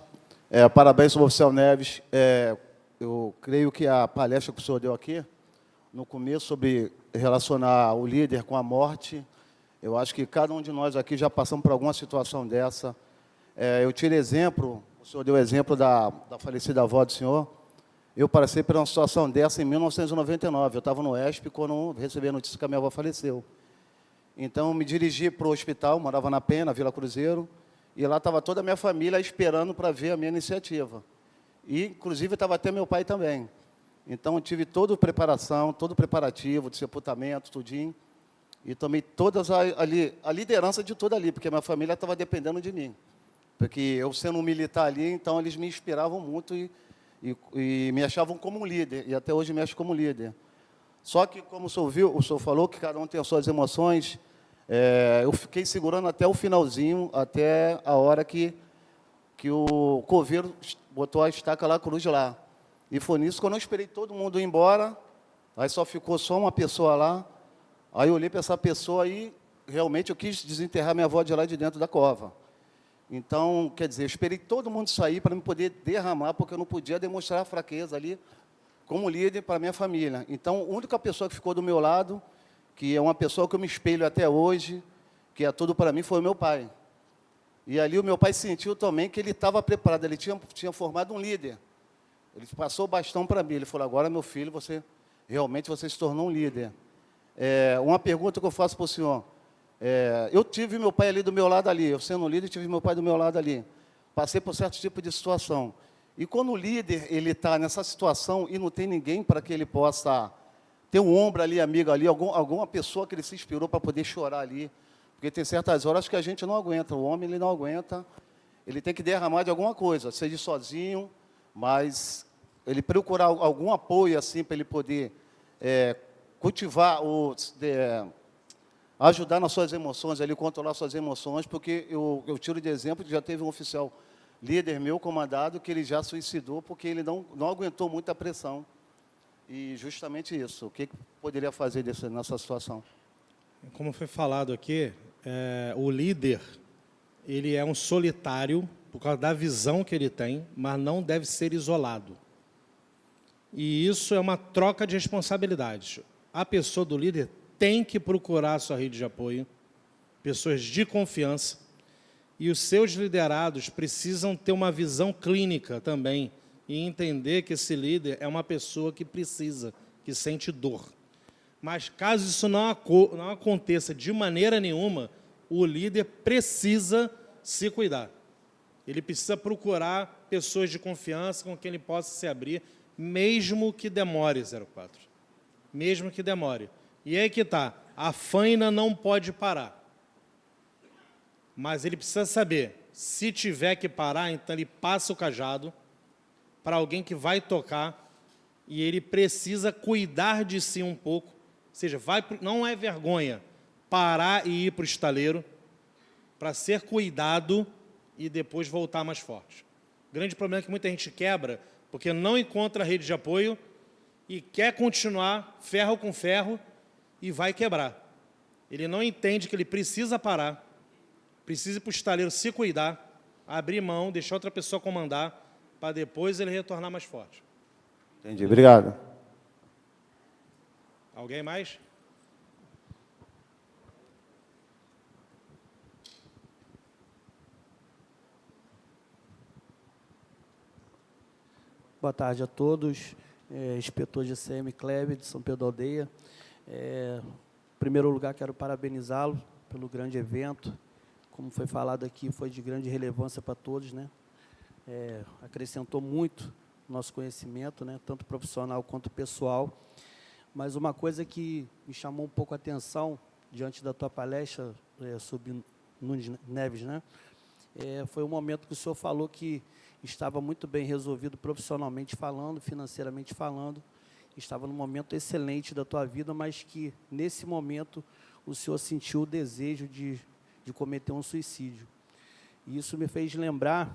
Parabéns, Suboficial Neves. Eu creio que a palestra que o senhor deu aqui, no começo, sobre relacionar o líder com a morte, eu acho que cada um de nós aqui já passamos por alguma situação dessa. Eu tirei exemplo, o senhor deu exemplo da falecida avó do senhor. Eu passei por uma situação dessa em 1999. Eu estava no ESP quando recebi a notícia que a minha avó faleceu. Então, me dirigi para o hospital, morava na Penha, na Vila Cruzeiro, e lá estava toda a minha família esperando para ver a minha iniciativa. E, inclusive, estava até meu pai também. Então, eu tive toda a preparação, todo o preparativo de sepultamento, tudinho. E tomei todas a liderança de tudo ali, porque a minha família estava dependendo de mim. Porque eu sendo um militar ali, então eles me inspiravam muito e me achavam como um líder, e até hoje me acham como líder. Só que, como o senhor falou, que cada um tem as suas emoções, eu fiquei segurando até o finalzinho, até a hora que o coveiro botou a estaca lá, a cruz lá. E foi nisso, quando eu esperei todo mundo ir embora, aí só ficou só uma pessoa lá. Aí eu olhei para essa pessoa e realmente eu quis desenterrar minha avó de lá de dentro da cova. Então, quer dizer, eu esperei todo mundo sair para me poder derramar, porque eu não podia demonstrar a fraqueza ali como líder para a minha família. Então, a única pessoa que ficou do meu lado, que é uma pessoa que eu me espelho até hoje, que é tudo para mim, foi o meu pai. E ali o meu pai sentiu também que ele estava preparado, ele tinha formado um líder. Ele passou o bastão para mim, ele falou, agora, meu filho, realmente você se tornou um líder. Uma pergunta que eu faço para o senhor. Eu tive meu pai ali do meu lado ali, eu sendo líder, tive meu pai do meu lado ali. Passei por certo tipo de situação. E quando o líder está nessa situação e não tem ninguém para que ele possa ter um ombro ali, amigo ali, alguma pessoa que ele se inspirou para poder chorar ali, porque tem certas horas que a gente não aguenta, o homem ele não aguenta, ele tem que derramar de alguma coisa, seja sozinho, mas ele procurar algum apoio assim para ele poder cultivar, ajudar nas suas emoções, ali, controlar suas emoções, porque eu tiro de exemplo que já teve um oficial líder meu, comandado, que ele já suicidou porque ele não aguentou muita pressão. E justamente isso, o que poderia fazer nessa situação? Como foi falado aqui, o líder, ele é um solitário, por causa da visão que ele tem, mas não deve ser isolado. E isso é uma troca de responsabilidades. A pessoa do líder tem que procurar a sua rede de apoio, pessoas de confiança, e os seus liderados precisam ter uma visão clínica também e entender que esse líder é uma pessoa que precisa, que sente dor. Mas caso isso não aconteça de maneira nenhuma, o líder precisa se cuidar. Ele precisa procurar pessoas de confiança com quem ele possa se abrir, mesmo que demore, 04. Mesmo que demore. E aí que está, a faina não pode parar. Mas ele precisa saber, se tiver que parar, então ele passa o cajado para alguém que vai tocar e ele precisa cuidar de si um pouco. Ou seja, não é vergonha parar e ir para o estaleiro para ser cuidado e depois voltar mais forte. O grande problema é que muita gente quebra porque não encontra rede de apoio e quer continuar ferro com ferro e vai quebrar. Ele não entende que ele precisa parar, precisa ir para o estaleiro se cuidar, abrir mão, deixar outra pessoa comandar, para depois ele retornar mais forte. Entendi, obrigado. Alguém mais? Boa tarde a todos. Inspetor de GCM Kleber, de São Pedro da Aldeia. Em primeiro lugar, quero parabenizá-lo pelo grande evento. Como foi falado aqui, foi de grande relevância para todos, né? Acrescentou muito nosso conhecimento, né? Tanto profissional quanto pessoal. Mas uma coisa que me chamou um pouco a atenção, diante da tua palestra sobre Nunes Neves, né? Foi um momento que o senhor falou que estava muito bem resolvido profissionalmente falando, financeiramente falando, estava num momento excelente da tua vida, mas que, nesse momento, o senhor sentiu o desejo de cometer um suicídio. E isso me fez lembrar,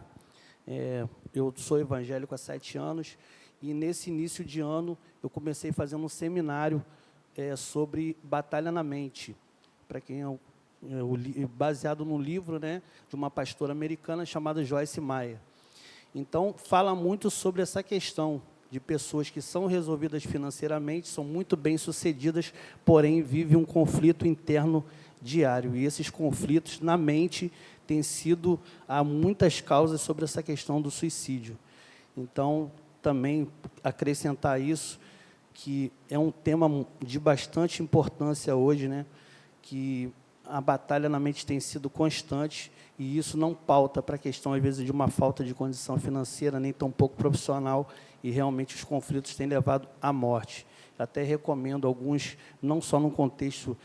eu sou evangélico há 7 anos, e nesse início de ano, eu comecei fazendo um seminário sobre batalha na mente, para quem baseado num livro, né, de uma pastora americana chamada Joyce Meyer. Então, fala muito sobre essa questão de pessoas que são resolvidas financeiramente, são muito bem-sucedidas, porém vivem um conflito interno diário. E esses conflitos na mente têm sido, há muitas causas sobre essa questão do suicídio. Então, também acrescentar isso, que é um tema de bastante importância hoje, né? Que a batalha na mente tem sido constante, e isso não pauta para a questão, às vezes, de uma falta de condição financeira, nem tão pouco profissional, e realmente os conflitos têm levado à morte. Até recomendo alguns, não só no contexto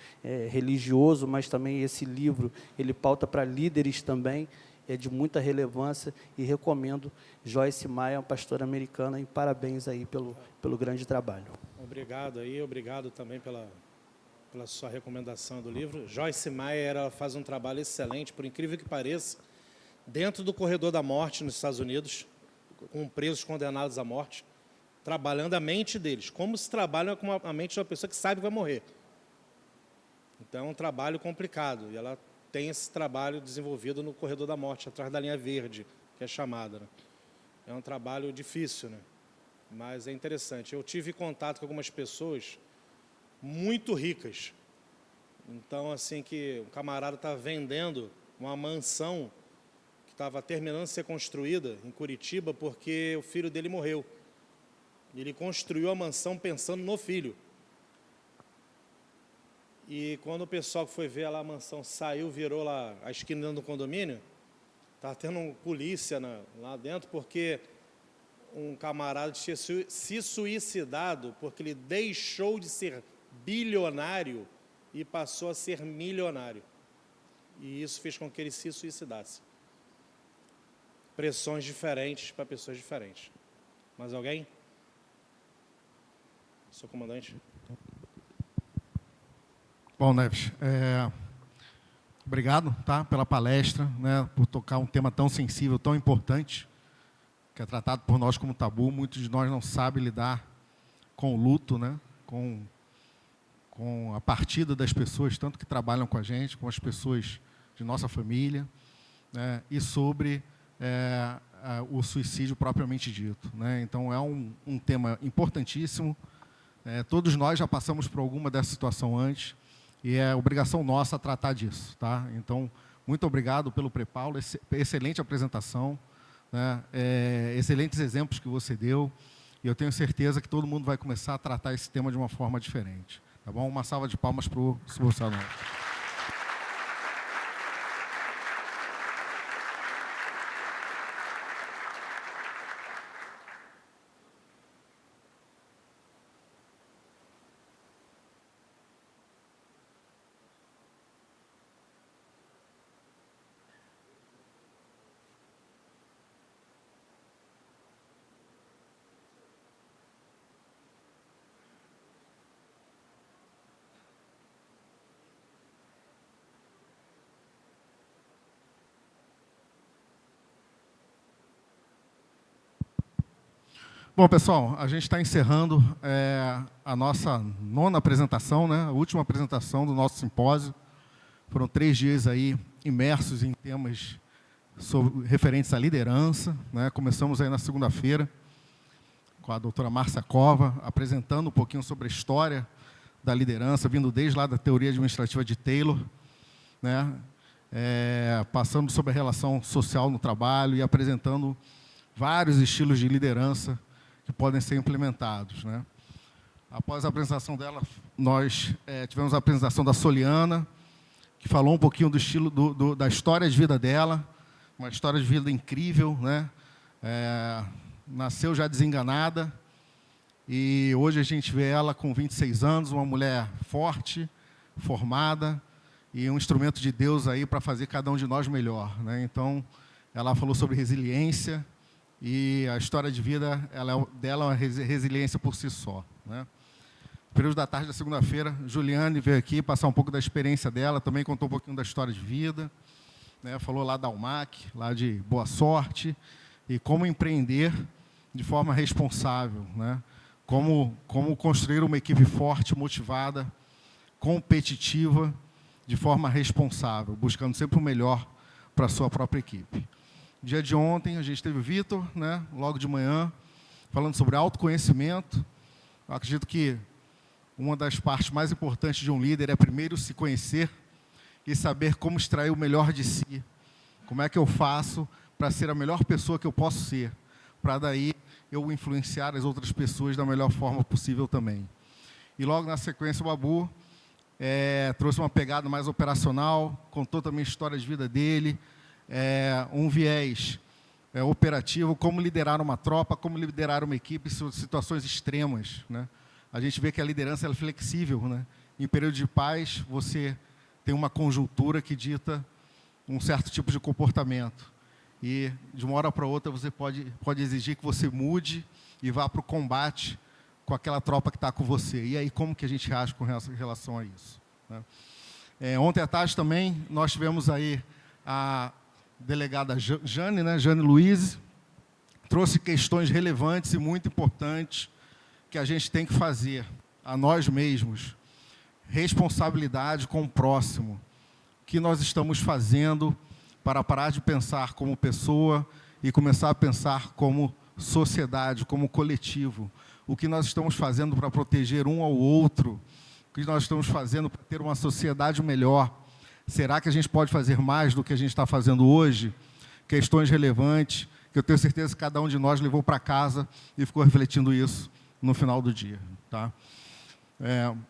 religioso, mas também esse livro, ele pauta para líderes também, é de muita relevância, e recomendo Joyce Meyer, uma pastora americana, e parabéns aí pelo grande trabalho. Obrigado aí, obrigado também pela sua recomendação do livro. Joyce Meyer, ela faz um trabalho excelente, por incrível que pareça, dentro do corredor da morte nos Estados Unidos, com presos condenados à morte, trabalhando a mente deles, como se trabalha com a mente de uma pessoa que sabe que vai morrer. Então, é um trabalho complicado, e ela tem esse trabalho desenvolvido no corredor da morte, atrás da linha verde, que é chamada, né? É um trabalho difícil, né? Mas é interessante. Eu tive contato com algumas pessoas muito ricas. Então, assim, que o camarada estava vendendo uma mansão que estava terminando de ser construída em Curitiba porque o filho dele morreu. Ele construiu a mansão pensando no filho. E quando o pessoal que foi ver lá a mansão saiu, virou lá a esquina dentro do condomínio, estava tendo polícia lá dentro porque um camarada tinha se suicidado porque ele deixou de ser bilionário e passou a ser milionário. E isso fez com que ele se suicidasse. Pressões diferentes para pessoas diferentes. Mais alguém? Seu comandante. Bom, Neves, obrigado, tá, pela palestra, né, por tocar um tema tão sensível, tão importante, que é tratado por nós como tabu. Muitos de nós não sabem lidar com o luto, né, com a partida das pessoas, tanto que trabalham com a gente, com as pessoas de nossa família, né, e sobre o suicídio propriamente dito, né. Então, é um tema importantíssimo. Todos nós já passamos por alguma dessa situação antes, e é obrigação nossa tratar disso, tá? Então, muito obrigado pelo pré-paulo, excelente apresentação, né? Excelentes exemplos que você deu, e eu tenho certeza que todo mundo vai começar a tratar esse tema de uma forma diferente. Tá bom? Uma salva de palmas para o Subversivo Neves. Bom, pessoal, a gente está encerrando a nossa 9ª apresentação, né? A última apresentação do nosso simpósio. Foram 3 dias aí imersos em temas referentes à liderança, né? Começamos aí na segunda-feira com a doutora Márcia Cova, apresentando um pouquinho sobre a história da liderança, vindo desde lá da teoria administrativa de Taylor, né? Passando sobre a relação social no trabalho e apresentando vários estilos de liderança que podem ser implementados, né? Após a apresentação dela, nós tivemos a apresentação da Soliana, que falou um pouquinho do estilo da história de vida dela, uma história de vida incrível, né? Nasceu já desenganada, e hoje a gente vê ela com 26 anos, uma mulher forte, formada, e um instrumento de Deus aí para fazer cada um de nós melhor, né? Então, ela falou sobre resiliência, e a história de vida dela é uma resiliência por si só, né? No período da tarde da segunda-feira, Juliane veio aqui passar um pouco da experiência dela, também contou um pouquinho da história de vida, né? Falou lá da UMAC, lá de Boa Sorte, e como empreender de forma responsável, né? Como construir uma equipe forte, motivada, competitiva, de forma responsável, buscando sempre o melhor para a sua própria equipe. No dia de ontem, a gente teve o Vitor, né, logo de manhã, falando sobre autoconhecimento. Eu acredito que uma das partes mais importantes de um líder é, primeiro, se conhecer e saber como extrair o melhor de si. Como é que eu faço para ser a melhor pessoa que eu posso ser, para daí eu influenciar as outras pessoas da melhor forma possível também. E logo na sequência, o Babu trouxe uma pegada mais operacional, contou também a história de vida dele, um viés operativo, como liderar uma tropa, como liderar uma equipe em situações extremas, né? A gente vê que a liderança é flexível, né? Em período de paz, você tem uma conjuntura que dita um certo tipo de comportamento. E, de uma hora para outra, você pode exigir que você mude e vá para o combate com aquela tropa que está com você. E aí, como que a gente age com relação a isso, né? Ontem à tarde também, nós tivemos aí a delegada Jane, né, Jane Luiz, trouxe questões relevantes e muito importantes que a gente tem que fazer a nós mesmos. Responsabilidade com o próximo. O que nós estamos fazendo para parar de pensar como pessoa e começar a pensar como sociedade, como coletivo. O que nós estamos fazendo para proteger um ao outro. O que nós estamos fazendo para ter uma sociedade melhor. Será que a gente pode fazer mais do que a gente está fazendo hoje? Questões relevantes, que eu tenho certeza que cada um de nós levou para casa e ficou refletindo isso no final do dia, tá?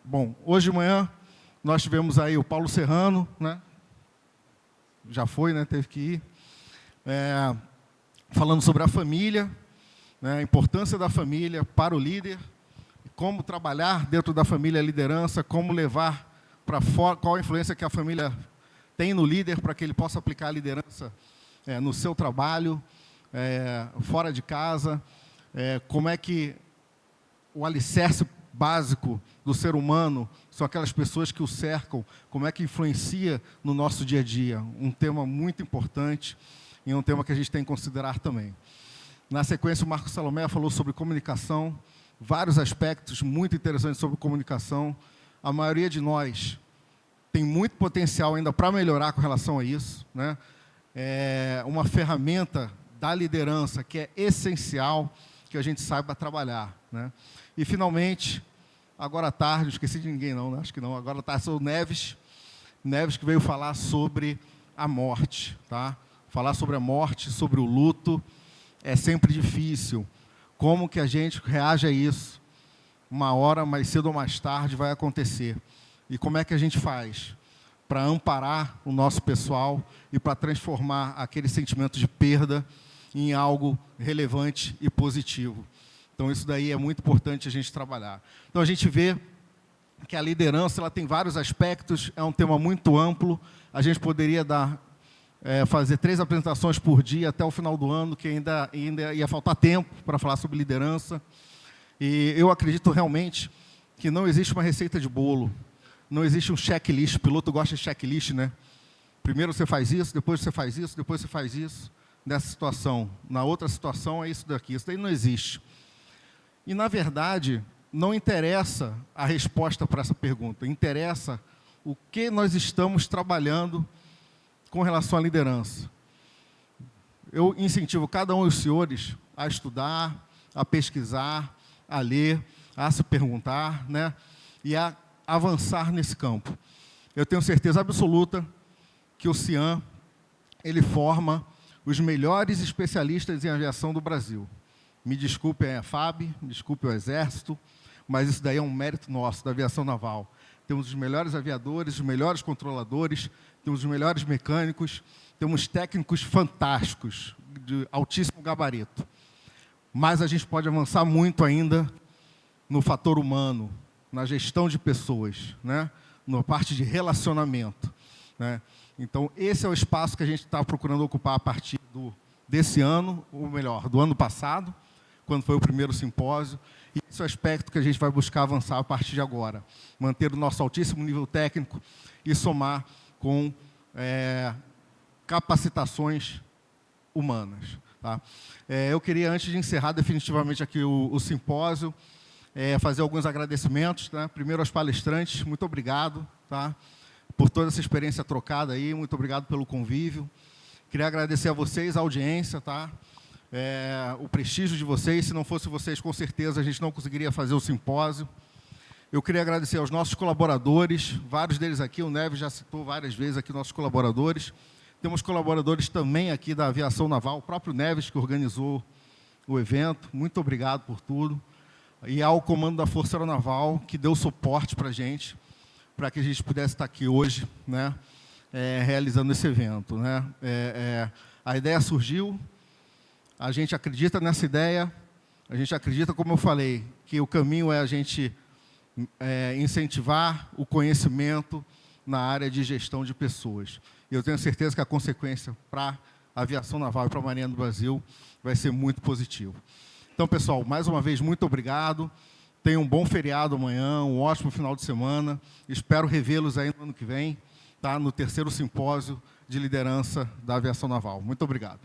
Bom, hoje de manhã nós tivemos aí o Paulo Serrano, né? Já foi, né? Teve que ir. Falando sobre a família, né? A importância da família para o líder, como trabalhar dentro da família a liderança, como levar para fora, qual a influência que a família tem no líder para que ele possa aplicar a liderança no seu trabalho, fora de casa, como é que o alicerce básico do ser humano são aquelas pessoas que o cercam, como é que influencia no nosso dia a dia. Um tema muito importante e um tema que a gente tem que considerar também. Na sequência, o Marco Salomé falou sobre comunicação, vários aspectos muito interessantes sobre comunicação. A maioria de nós tem muito potencial ainda para melhorar com relação a isso, né? É uma ferramenta da liderança que é essencial que a gente saiba trabalhar, né? E, finalmente, agora à tarde, não esqueci de ninguém não, né? Acho que não, agora à tarde, sou o Neves, que veio falar sobre a morte, tá? Falar sobre a morte, sobre o luto, é sempre difícil. Como que a gente reage a isso? Uma hora, mais cedo ou mais tarde, vai acontecer. E como é que a gente faz para amparar o nosso pessoal e para transformar aquele sentimento de perda em algo relevante e positivo? Então, isso daí é muito importante a gente trabalhar. Então, a gente vê que a liderança ela tem vários aspectos, é um tema muito amplo. A gente poderia fazer 3 apresentações por dia até o final do ano, que ainda ia faltar tempo para falar sobre liderança. E eu acredito realmente que não existe uma receita de bolo, não existe um checklist. O piloto gosta de checklist, né? Primeiro você faz isso, depois você faz isso, depois você faz isso, nessa situação. Na outra situação é isso daqui. Isso daí não existe. E, na verdade, não interessa a resposta para essa pergunta, interessa o que nós estamos trabalhando com relação à liderança. Eu incentivo cada um dos senhores a estudar, a pesquisar, a ler, a se perguntar, né, e a avançar nesse campo. Eu tenho certeza absoluta que o CIAM ele forma os melhores especialistas em aviação do Brasil. Me desculpe a FAB, me desculpe o Exército, mas isso daí é um mérito nosso, da aviação naval. Temos os melhores aviadores, os melhores controladores, temos os melhores mecânicos, temos técnicos fantásticos, de altíssimo gabarito. Mas a gente pode avançar muito ainda no fator humano, na gestão de pessoas, né? Na parte de relacionamento, né? Então, esse é o espaço que a gente está procurando ocupar a partir desse ano, ou melhor, do ano passado, quando foi o primeiro simpósio, e esse é o aspecto que a gente vai buscar avançar a partir de agora. Manter o nosso altíssimo nível técnico e somar com capacitações humanas. Tá? Eu queria, antes de encerrar definitivamente aqui o simpósio, fazer alguns agradecimentos. Tá? Primeiro aos palestrantes, muito obrigado, tá? Por toda essa experiência trocada aí, muito obrigado pelo convívio. Queria agradecer a vocês, a audiência, tá? O prestígio de vocês. Se não fosse vocês, com certeza, a gente não conseguiria fazer o simpósio. Eu queria agradecer aos nossos colaboradores, vários deles aqui, o Neves já citou várias vezes aqui nossos colaboradores. Temos colaboradores também aqui da Aviação Naval, o próprio Neves, que organizou o evento. Muito obrigado por tudo. E ao Comando da Força Aeronaval, que deu suporte para a gente, para que a gente pudesse estar aqui hoje, né, realizando esse evento. Né? A ideia surgiu, a gente acredita nessa ideia, a gente acredita, como eu falei, que o caminho é a gente incentivar o conhecimento na área de gestão de pessoas. E eu tenho certeza que a consequência para a aviação naval e para a Marinha do Brasil vai ser muito positivo. Então, pessoal, mais uma vez, muito obrigado. Tenham um bom feriado amanhã, um ótimo final de semana. Espero revê-los aí no ano que vem, tá? No 3º simpósio de liderança da aviação naval. Muito obrigado.